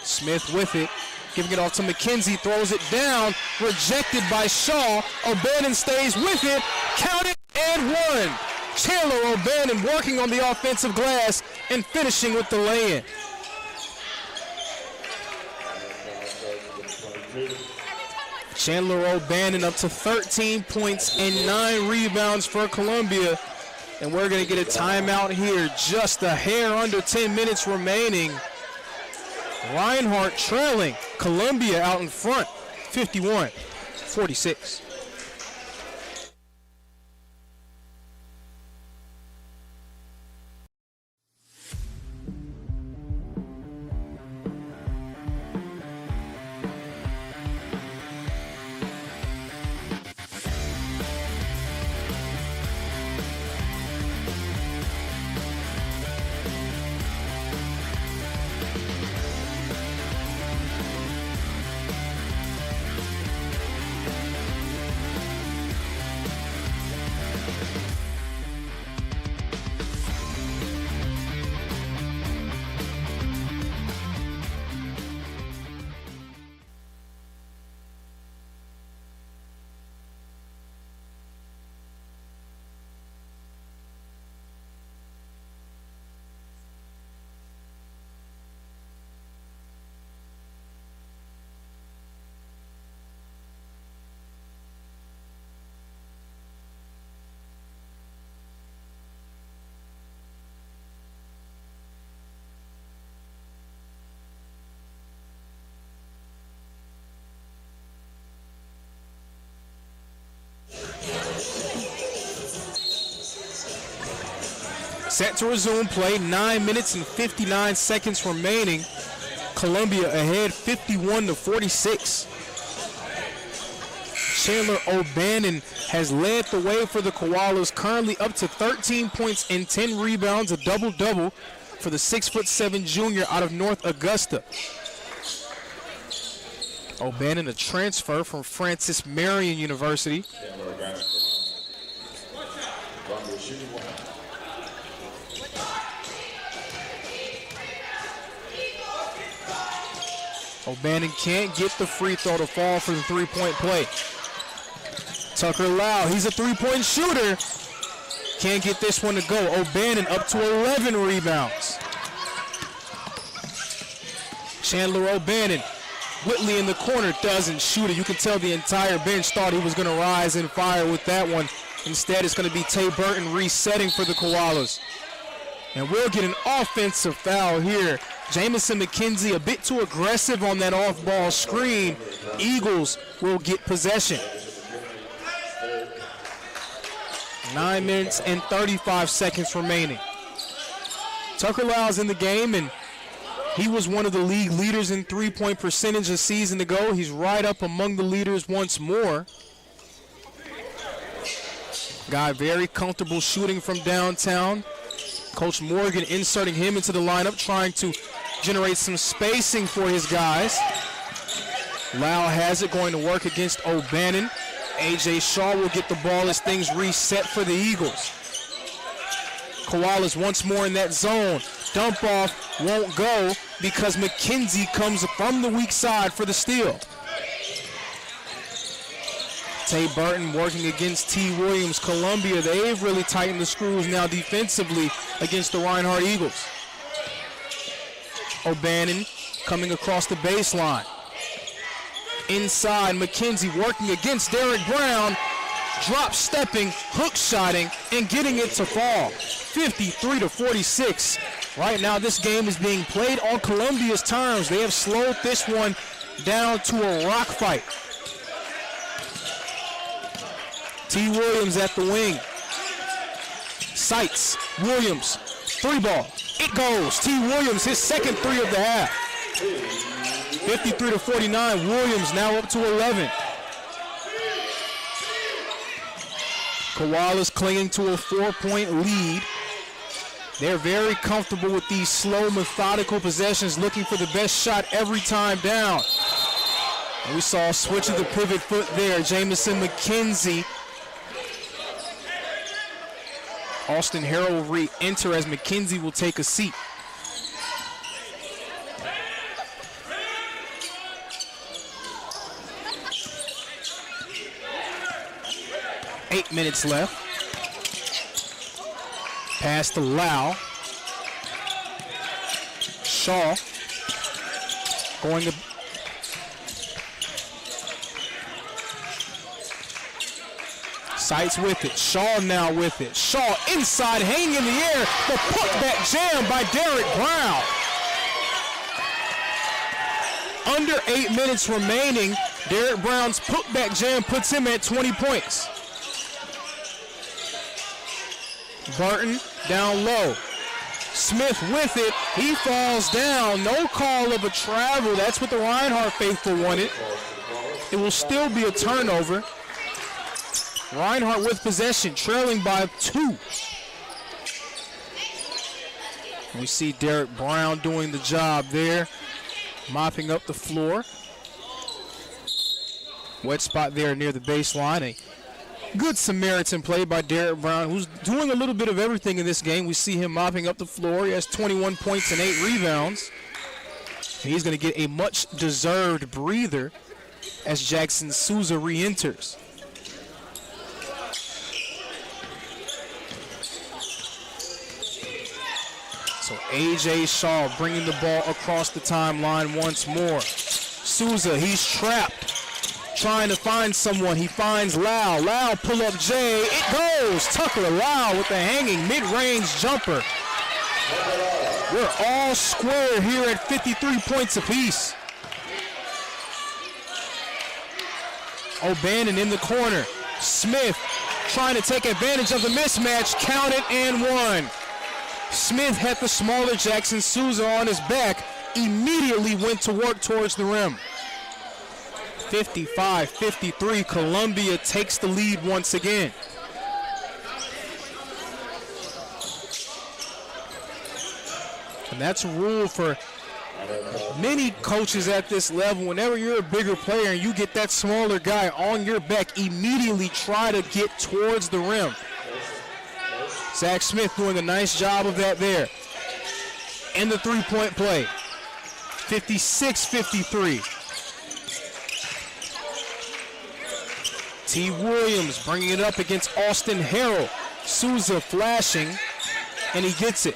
Smith with it, giving it off to McKenzie, throws it down, rejected by Shaw. O'Bannon stays with it, counted and one. Chandler O'Bannon working on the offensive glass and finishing with the lay-in. Chandler O'Bannon up to 13 points and 9 rebounds for Columbia. And we're going to get a timeout here, just a hair under 10 minutes remaining. Reinhardt trailing, Columbia out in front, 51-46. Set to resume play, 9 minutes and 59 seconds remaining. Columbia ahead 51-46. Chandler O'Bannon has led the way for the Koalas, currently up to 13 points and 10 rebounds, a double-double for the 6'7" junior out of North Augusta. O'Bannon, a transfer from Francis Marion University. O'Bannon can't get the free throw to fall for the three-point play. Tucker Lau, he's a three-point shooter. Can't get this one to go. O'Bannon up to 11 rebounds. Chandler O'Bannon, Whitley in the corner, doesn't shoot it. You can tell the entire bench thought he was going to rise and fire with that one. Instead, it's going to be Tay Burton resetting for the Koalas. And we'll get an offensive foul here. Jamison McKenzie a bit too aggressive on that off-ball screen. Eagles will get possession. 9 minutes and 35 seconds remaining. Tucker Lyle's in the game, and he was one of the league leaders in three-point percentage a season ago. He's right up among the leaders once more. Guy very comfortable shooting from downtown. Coach Morgan inserting him into the lineup, trying to generate some spacing for his guys. Lau has it, going to work against O'Bannon. A.J. Shaw will get the ball as things reset for the Eagles. Koalas once more in that zone. Dump off won't go because McKenzie comes from the weak side for the steal. Tay Burton working against T. Williams. Columbia, they've really tightened the screws now defensively against the Reinhardt Eagles. O'Bannon coming across the baseline. Inside, McKenzie working against Derek Brown. Drop stepping, hook shotting, and getting it to fall. 53-46. Right now, this game is being played on Columbia's terms. They have slowed this one down to a rock fight. T. Williams at the wing. Sights, Williams, three ball. It goes. T. Williams, his second three of the half. 53-49. Williams now up to 11. Koalas clinging to a 4-point lead. They're very comfortable with these slow, methodical possessions, looking for the best shot every time down. And we saw a switch of the pivot foot there. Jamison McKenzie. Austin Harrell will re-enter as McKenzie will take a seat. Eight minutes left. Pass to Lau. Shaw going to Sights with it. Shaw now with it. Shaw inside, hanging in the air. The putback jam by Derek Brown. Under 8 minutes remaining. Derek Brown's putback jam puts him at 20 points. Burton down low. Smith with it. He falls down. No call of a travel. That's what the Reinhardt faithful wanted. It will still be a turnover. Reinhardt with possession, trailing by 2. We see Derek Brown doing the job there, mopping up the floor. Wet spot there near the baseline. A good Samaritan play by Derek Brown, who's doing a little bit of everything in this game. We see him mopping up the floor. He has 21 points and 8 rebounds. And he's going to get a much-deserved breather as Jackson Souza re-enters. So A.J. Shaw bringing the ball across the timeline once more. Souza, he's trapped, trying to find someone. He finds Lau. Lau pull up J. It goes. Tucker Lau with the hanging mid-range jumper. We're all square here at 53 points apiece. O'Bannon in the corner. Smith trying to take advantage of the mismatch. Count it and one. Smith had the smaller Jackson Souza on his back, immediately went to work towards the rim. 55-53, Columbia takes the lead once again. And that's a rule for many coaches at this level. Whenever you're a bigger player and you get that smaller guy on your back, immediately try to get towards the rim. Zach Smith doing a nice job of that there. And the three-point play. 56-53. T. Williams bringing it up against Austin Harrell. Souza flashing, and he gets it.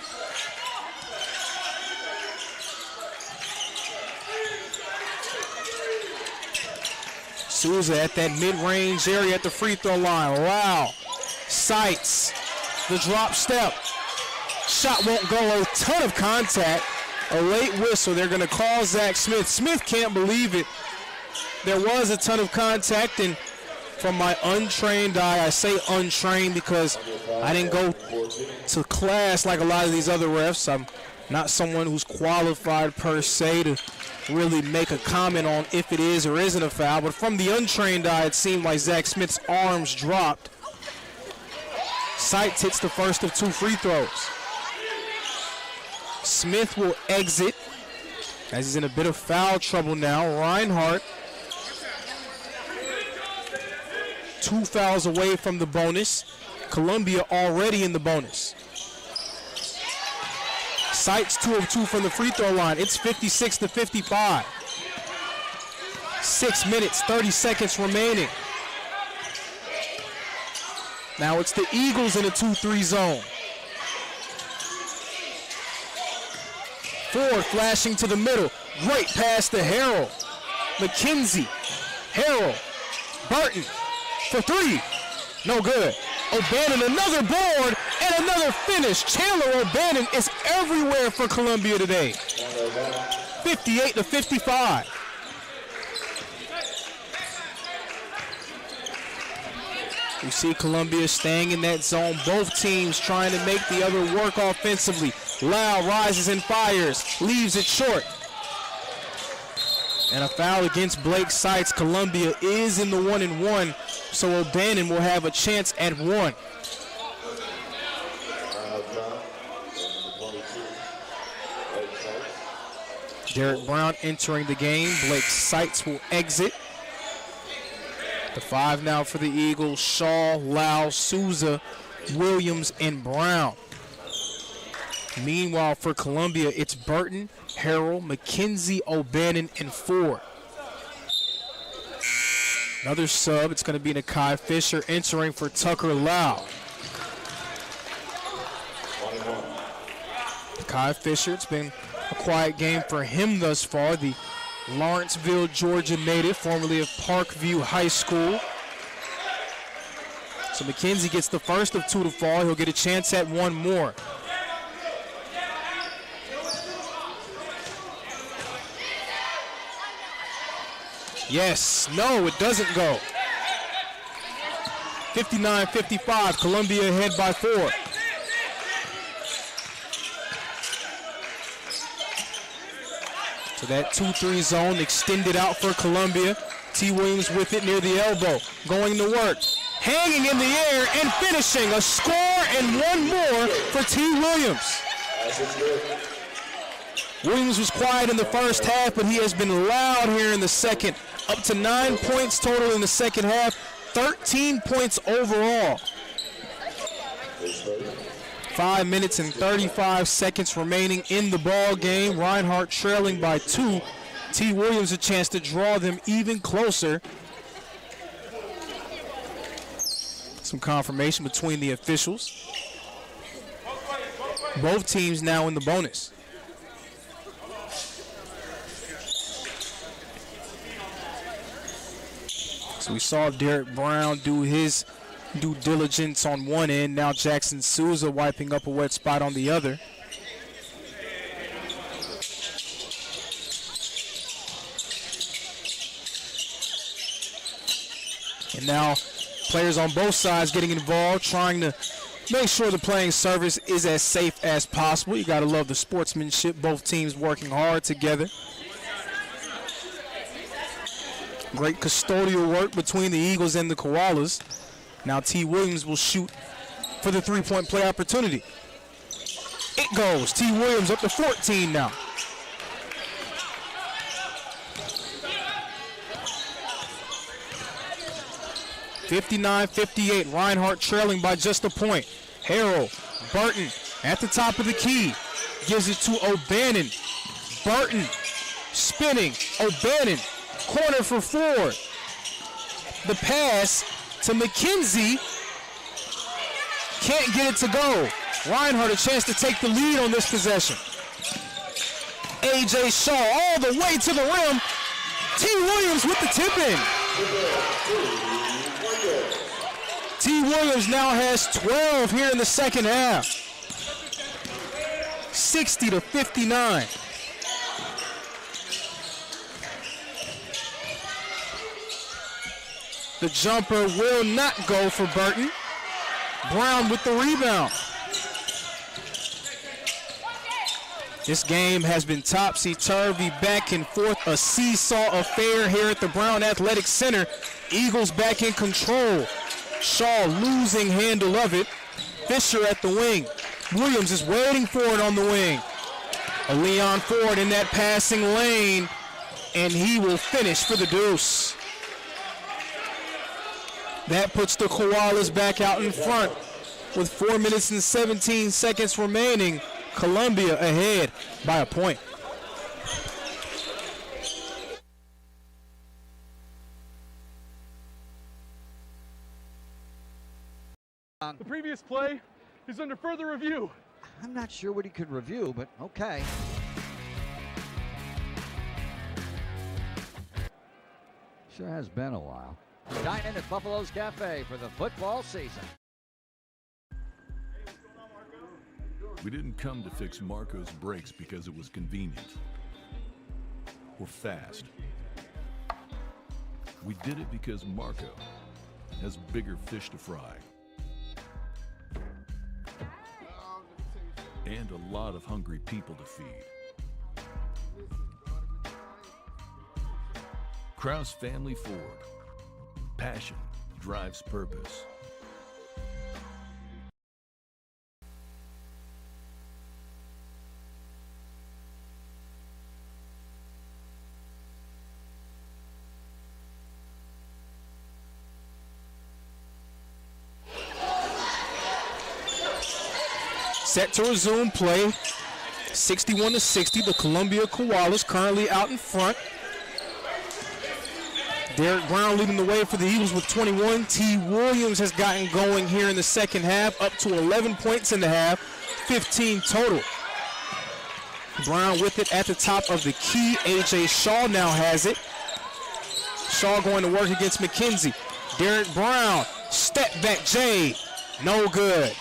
Souza at that mid-range area at the free throw line. Wow. Sights the drop step. Shot won't go. A ton of contact. A late whistle. They're going to call Zach Smith. Smith can't believe it. There was a ton of contact, and from my untrained eye, I say untrained because I didn't go to class like a lot of these other refs. I'm not someone who's qualified per se to really make a comment on if it is or isn't a foul, but from the untrained eye, it seemed like Zach Smith's arms dropped. Sights hits the first of two free throws. Smith will exit as he's in a bit of foul trouble now. Reinhardt, 2 fouls away from the bonus. Columbia already in the bonus. Sights 2 of 2 from the free throw line. It's 56-55. 6 minutes, 30 seconds remaining. Now it's the Eagles in a 2-3 zone. Ford flashing to the middle. Great pass to Harrell. McKenzie. Harrell. Burton for three. No good. O'Bannon, another board and another finish. Chandler O'Bannon is everywhere for Columbia today. 58-55. You see Columbia staying in that zone. Both teams trying to make the other work offensively. Lau rises and fires, leaves it short. And a foul against Blake Sights. Columbia is in the 1-and-1, so O'Bannon will have a chance at 1. Derek Brown entering the game. Blake Sights will exit. The 5 now for the Eagles. Shaw, Lau, Souza, Williams, and Brown. Meanwhile, for Columbia, it's Burton, Harrell, McKenzie, O'Bannon, and Ford. Another sub. It's going to be Nakai Fisher entering for Tucker Lau. Nakai Fisher, it's been a quiet game for him thus far. The Lawrenceville, Georgia native, formerly of Parkview High School. So McKenzie gets the first of 2 to fall. He'll get a chance at 1 more. Yes, no, it doesn't go. 59-55, Columbia ahead by 4. So that 2-3 zone extended out for Columbia. T. Williams with it near the elbow, going to work. Hanging in the air and finishing. A score and 1 more for T. Williams. Williams was quiet in the first half, but he has been loud here in the second. Up to 9 points total in the second half, 13 points overall. 5 minutes and 35 seconds remaining in the ball game. Reinhardt trailing by 2. T. Williams a chance to draw them even closer. Some confirmation between the officials. Both teams now in the bonus. So we saw Derek Brown do his due diligence on one end. Now Jackson Souza wiping up a wet spot on the other. And now players on both sides getting involved, trying to make sure the playing surface is as safe as possible. You got to love the sportsmanship, both teams working hard together. Great custodial work between the Eagles and the Koalas. Now T. Williams will shoot for the three-point play opportunity. It goes. T. Williams up to 14 now. (59-58). Reinhardt trailing by just a point. Harrell, Burton at the top of the key. Gives it to O'Bannon. Burton spinning. O'Bannon, corner for Ford. The pass to McKenzie. Can't get it to go. Reinhardt a chance to take the lead on this possession. A.J. Shaw all the way to the rim. T. Williams with the tip-in. T. Williams now has 12 here in the second half. 60-59. The jumper will not go for Burton. Brown with the rebound. This game has been topsy-turvy, back and forth, a seesaw affair here at the Brown Athletic Center. Eagles back in control. Shaw losing handle of it. Fisher at the wing. Williams is waiting for it on the wing. A Leon Ford in that passing lane, and he will finish for the deuce. That puts the Koalas back out in front with 4 minutes and 17 seconds remaining. Columbia ahead by a point. The previous play is under further review. I'm not sure what he could review, but okay. Sure has been a while. Dine in at Buffalo's Cafe for the football season. We didn't come to fix Marco's brakes because it was convenient or fast. We did it because Marco has bigger fish to fry and a lot of hungry people to feed. Kraus Family Ford. Passion drives purpose. Set to resume play. 61-60. The Columbia Koalas currently out in front. Derek Brown leading the way for the Eagles with 21. T. Williams has gotten going here in the second half, up to 11 points in the half, 15 total. Brown with it at the top of the key. A.J. Shaw now has it. Shaw going to work against McKenzie. Derek Brown, step back J, no good.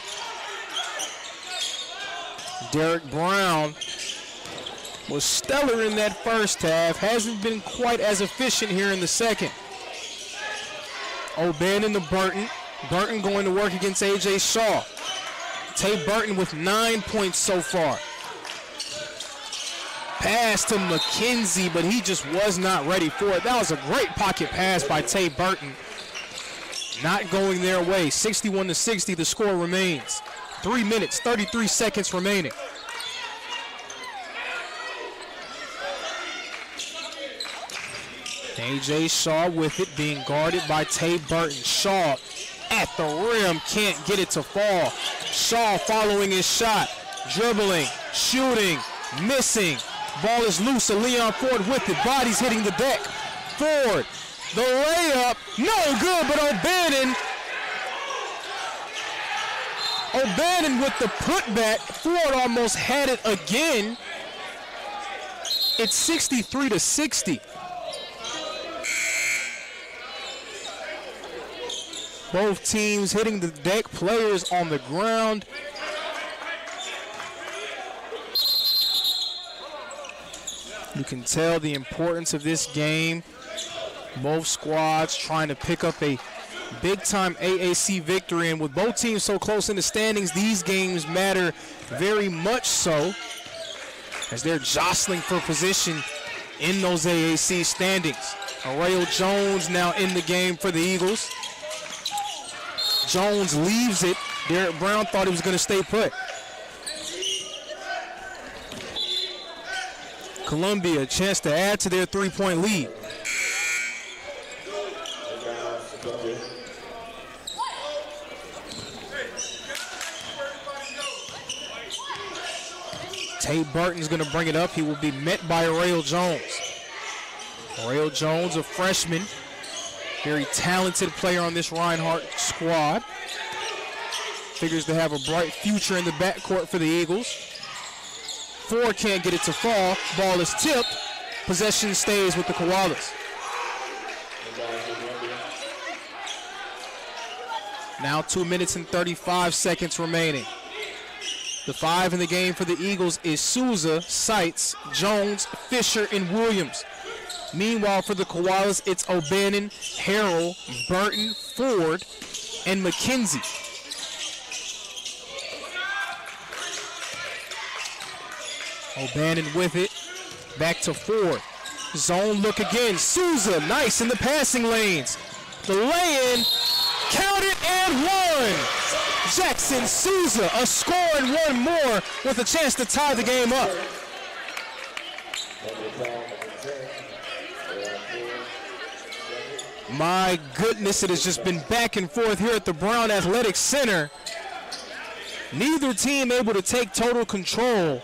Derek Brown was stellar in that first half, hasn't been quite as efficient here in the second. O'Bannon to Burton. Burton going to work against A.J. Shaw. Tay Burton with 9 points so far. Pass to McKenzie, but he just was not ready for it. That was a great pocket pass by Tay Burton. Not going their way. 61-60, the score remains. 3 minutes, 33 seconds remaining. A.J. Shaw with it, being guarded by Tay Burton. Shaw at the rim, can't get it to fall. Shaw following his shot, dribbling, shooting, missing. Ball is loose, Leon Ford with it, bodies hitting the deck. Ford, the layup, no good, but O'Bannon with the putback. Ford almost had it again. It's 63-60. Both teams hitting the deck, players on the ground. You can tell the importance of this game. Both squads trying to pick up a Big-time AAC victory, and with both teams so close in the standings, these games matter very much so as they're jostling for position in those AAC standings. Arrayo Jones now in the game for the Eagles. Jones leaves it. Derek Brown thought he was going to stay put. Columbia, a chance to add to their three-point lead. Tate Burton's going to bring it up. He will be met by Arrayo Jones. Arrayo Jones, a freshman, very talented player on this Reinhardt squad. Figures to have a bright future in the backcourt for the Eagles. Ford can't get it to fall. Ball is tipped. Possession stays with the Koalas. Now 2 minutes and 35 seconds remaining. The 5 in the game for the Eagles is Souza, Seitz, Jones, Fisher, and Williams. Meanwhile, for the Koalas, it's O'Bannon, Harrell, Burton, Ford, and McKenzie. O'Bannon with it. Back to Ford. Zone look again. Souza, nice in the passing lanes. The lay-in, counted and one. Jackson Souza, a score and one more with a chance to tie the game up. My goodness, it has just been back and forth here at the Brown Athletic Center. Neither team able to take total control.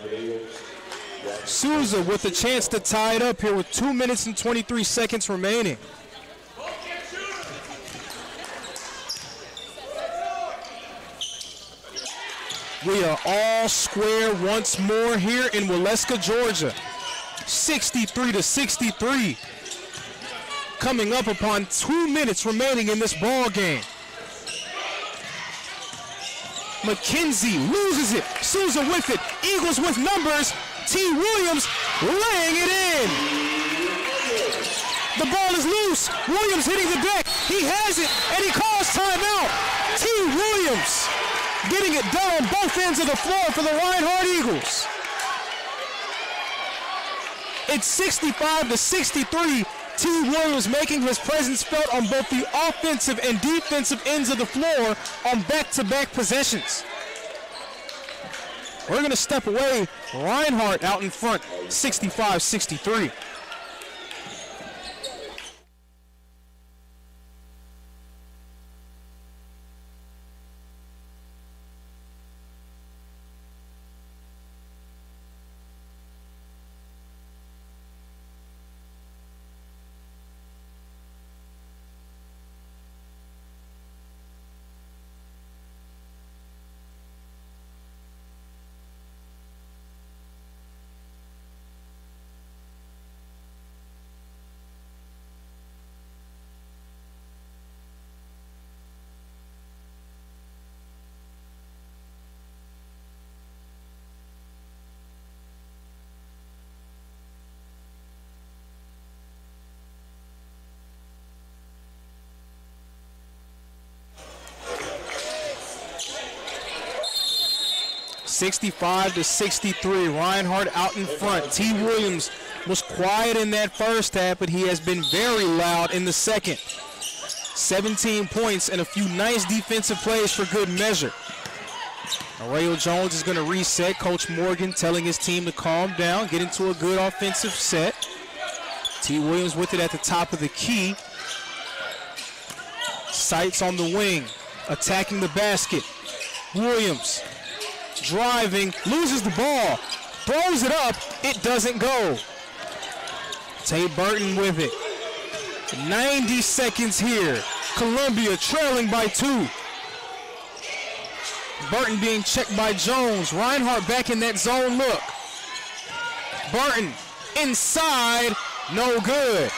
Souza with a chance to tie it up here with 2 minutes and 23 seconds remaining. We are all square once more here in Waleska, Georgia. 63-63. Coming up upon 2 minutes remaining in this ball game. McKenzie loses it. Souza with it. Eagles with numbers. T. Williams laying it in. The ball is loose. Williams hitting the deck. He has it, and he calls timeout. T. Williams getting it done on both ends of the floor for the Reinhardt Eagles. It's 65-63. T. Williams making his presence felt on both the offensive and defensive ends of the floor on back-to-back possessions. We're going to step away. Reinhardt out in front, 65-63. (65-63). Reinhardt out in front. T. Williams was quiet in that first half, but he has been very loud in the second. 17 points and a few nice defensive plays for good measure. Arrayo Jones is going to reset. Coach Morgan telling his team to calm down, get into a good offensive set. T. Williams with it at the top of the key. Sights on the wing, attacking the basket. Williams driving, loses the ball, throws it up, it doesn't go. Tate Burton with it. 90 seconds here. Columbia trailing by 2. Burton being checked by Jones. Reinhardt back in that zone look. Burton inside, no good.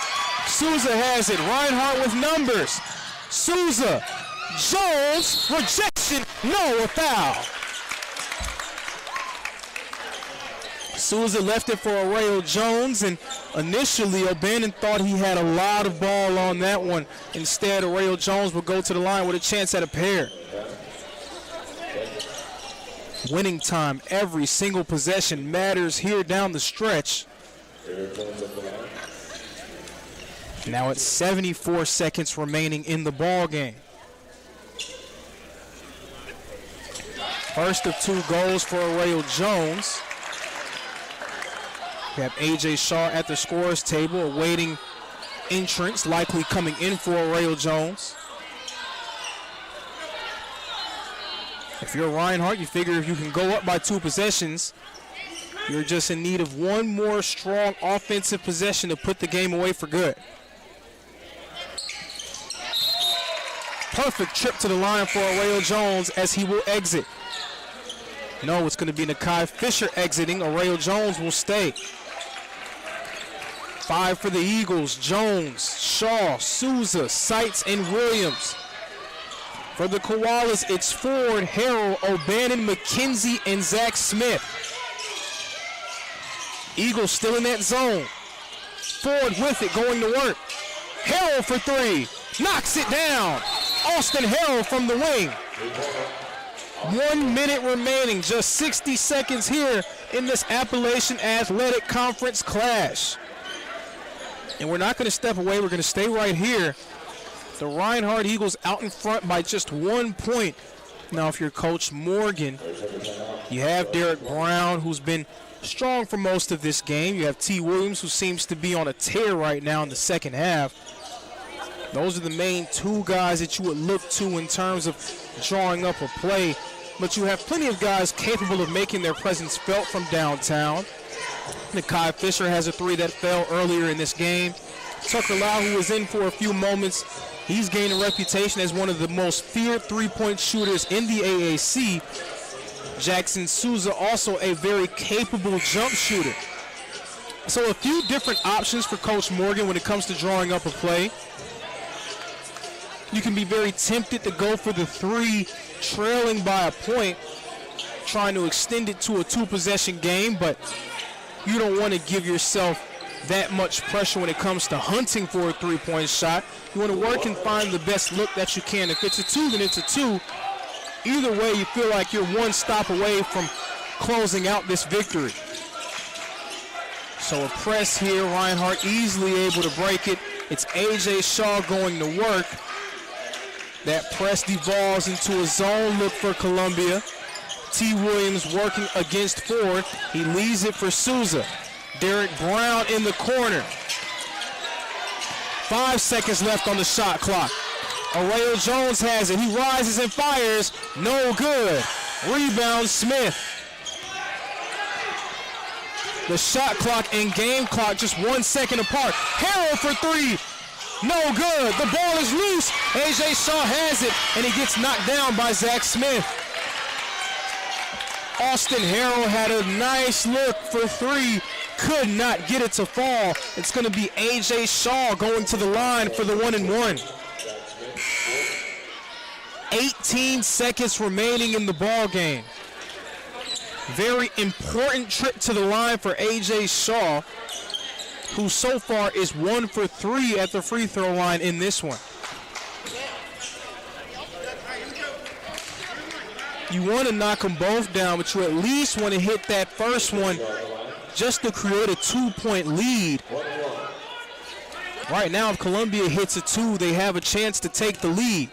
Souza has it. Reinhardt with numbers. Souza, Jones, rejection, no, a foul. Souza left it for Arreo Jones, and initially O'Bannon thought he had a lot of ball on that one. Instead, Arreo Jones will go to the line with a chance at a pair. Winning time, every single possession matters here down the stretch. Now it's 74 seconds remaining in the ball game. First of 2 goals for Arreo Jones. We have A.J. Shaw at the scorer's table awaiting entrance, likely coming in for Arreo Jones. If you're Reinhardt, you figure if you can go up by 2 possessions, you're just in need of one more strong offensive possession to put the game away for good. Perfect trip to the line for Arreo Jones as he will exit. No, it's going to be Nakai Fisher exiting. Arreo Jones will stay. 5 for the Eagles. Jones, Shaw, Souza, Seitz, and Williams. For the Koalas, it's Ford, Harrell, O'Bannon, McKenzie, and Zach Smith. Eagles still in that zone. Ford with it, going to work. Harrell for 3. Knocks it down. Austin Harrell from the wing. 1 minute remaining, just 60 seconds here in this Appalachian Athletic Conference clash. And we're not going to step away, we're going to stay right here. The Reinhardt Eagles out in front by just 1 point. Now, if you're Coach Morgan, you have Derek Brown, who's been strong for most of this game. You have T. Williams, who seems to be on a tear right now in the second half. Those are the main 2 guys that you would look to in terms of drawing up a play. But you have plenty of guys capable of making their presence felt from downtown. Nakai Fisher has a 3 that fell earlier in this game. Tucker Lau, who was in for a few moments, he's gained a reputation as one of the most feared 3-point shooters in the AAC. Jackson Souza, also a very capable jump shooter. So a few different options for Coach Morgan when it comes to drawing up a play. You can be very tempted to go for the 3 trailing by a point, trying to extend it to a 2-possession game, but you don't want to give yourself that much pressure when it comes to hunting for a 3-point shot. You want to work and find the best look that you can. If it's a 2, then it's a 2. Either way, you feel like you're 1 stop away from closing out this victory. So a press here, Reinhardt easily able to break it. It's A.J. Shaw going to work. That press devolves into a zone look for Columbia. T. Williams working against Ford. He leaves it for Souza. Derek Brown in the corner. 5 seconds left on the shot clock. Arreo Jones has it. He rises and fires. No good. Rebound Smith. The shot clock and game clock just 1 second apart. Harrell for 3. No good. The ball is loose. A.J. Shaw has it, and he gets knocked down by Zach Smith. Austin Harrell had a nice look for 3. Could not get it to fall. It's going to be A.J. Shaw going to the line for the 1-and-1. 18 seconds remaining in the ball game. Very important trip to the line for A.J. Shaw, who so far is 1 for 3 at the free throw line in this one. You want to knock them both down, but you at least want to hit that first one just to create a 2-point lead. Right now, if Columbia hits a 2, they have a chance to take the lead.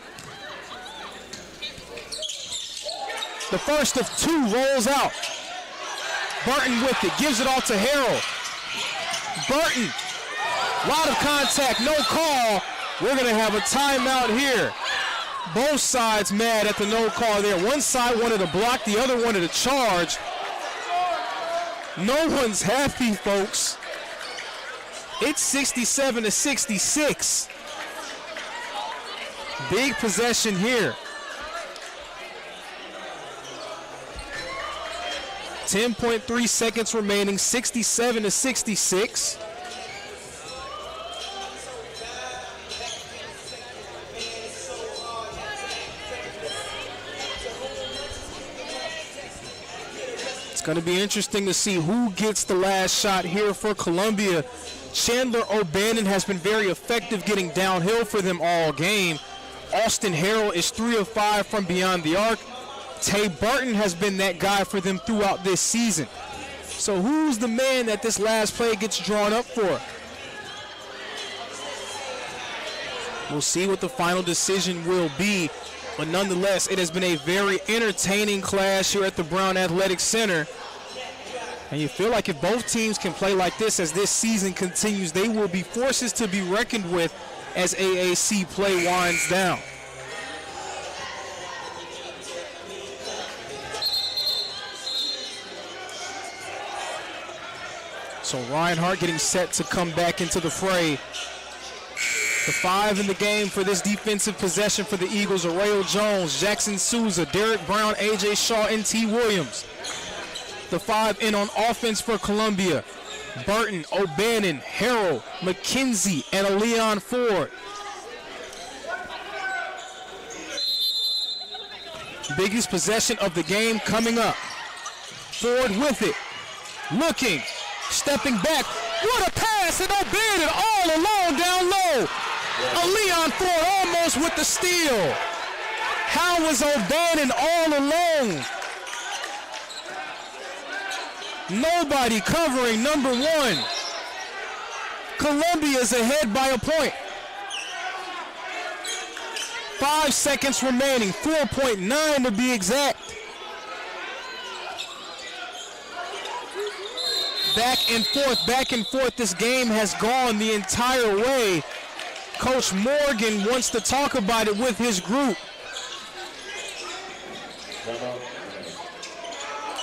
The first of 2 rolls out. Burton with it, gives it off to Harrell. Burton, lot of contact, no call. We're going to have a timeout here. Both sides mad at the no call there. One side wanted to block, the other wanted to charge. No one's happy, folks. It's 67-66. Big possession here. 10.3 seconds remaining, 67-66. It's going to be interesting to see who gets the last shot here for Columbia. Chandler O'Bannon has been very effective getting downhill for them all game. Austin Harrell is 3 of 5 from beyond the arc. Tay Barton has been that guy for them throughout this season. So who's the man that this last play gets drawn up for? We'll see what the final decision will be. But nonetheless, it has been a very entertaining clash here at the Brown Athletic Center. And you feel like if both teams can play like this as this season continues, they will be forces to be reckoned with as AAC play winds down. So Reinhardt getting set to come back into the fray. The 5 in the game for this defensive possession for the Eagles are Rayo Jones, Jackson Souza, Derek Brown, A.J. Shaw, and T. Williams. The 5 in on offense for Columbia, Burton, O'Bannon, Harrell, McKenzie, and Leon Ford. Biggest possession of the game coming up. Ford with it, looking, stepping back. What a pass, and O'Bannon all alone down low. Leon Ford almost with the steal. How was O'Bannon all alone? Nobody covering number 1. Columbia's ahead by a point. 5 seconds remaining, 4.9 to be exact. Back and forth, this game has gone the entire way. Coach Morgan wants to talk about it with his group.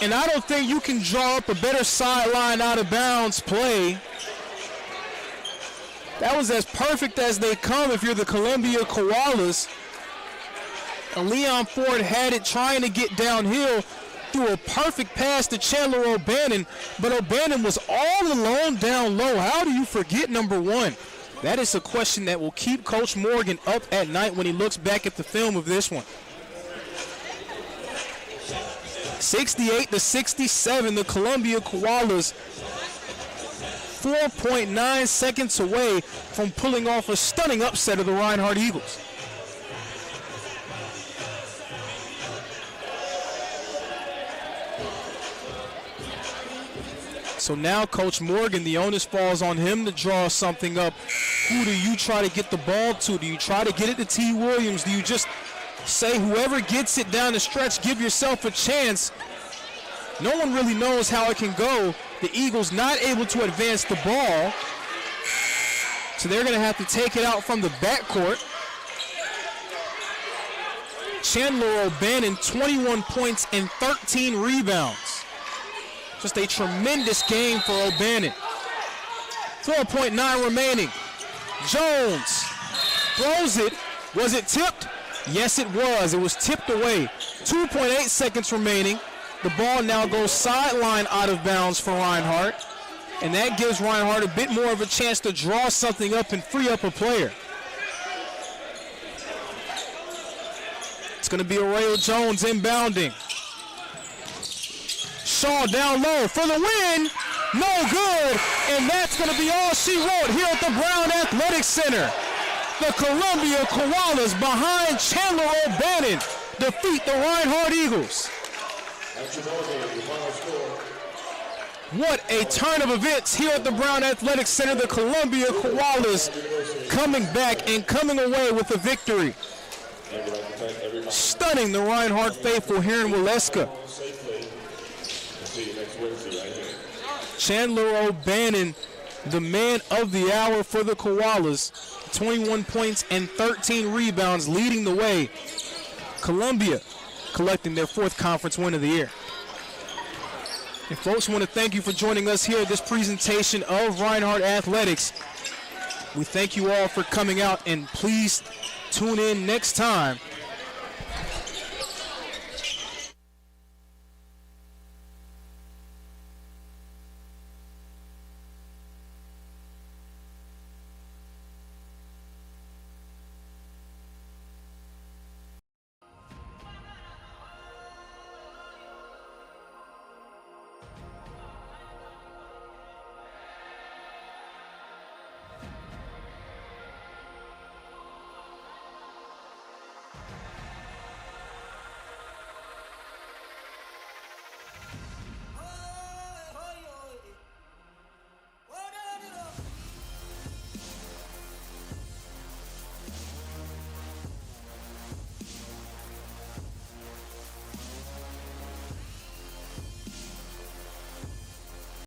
And I don't think you can draw up a better sideline out of bounds play. That was as perfect as they come if you're the Columbia Koalas. And Leon Ford had it trying to get downhill, threw a perfect pass to Chandler O'Bannon, but O'Bannon was all alone down low. How do you forget number 1? That is a question that will keep Coach Morgan up at night when he looks back at the film of this one. 68-67, the Columbia Koalas 4.9 seconds away from pulling off a stunning upset of the Reinhardt Eagles. So now Coach Morgan, the onus falls on him to draw something up. Who do you try to get the ball to? Do you try to get it to T. Williams? Do you just say whoever gets it down the stretch, give yourself a chance? No one really knows how it can go. The Eagles not able to advance the ball. So they're going to have to take it out from the backcourt. Chandler O'Bannon, 21 points and 13 rebounds. Just a tremendous game for O'Bannon. 4.9 remaining. Jones throws it. Was it tipped? Yes, it was. It was tipped away. 2.8 seconds remaining. The ball now goes sideline out of bounds for Reinhardt. And that gives Reinhardt a bit more of a chance to draw something up and free up a player. It's going to be Rayo Jones inbounding. Shaw down low for the win. No good. And that's going to be all she wrote here at the Brown Athletic Center. The Columbia Koalas behind Chandler O'Bannon defeat the Reinhardt Eagles. What a turn of events here at the Brown Athletic Center. The Columbia Koalas coming back and coming away with a victory. Stunning the Reinhardt faithful here in Waleska. Chandler O'Bannon, the man of the hour for the Koalas. 21 points and 13 rebounds leading the way. Columbia collecting their 4th conference win of the year. And folks, I want to thank you for joining us here at this presentation of Reinhardt Athletics. We thank you all for coming out, and please tune in next time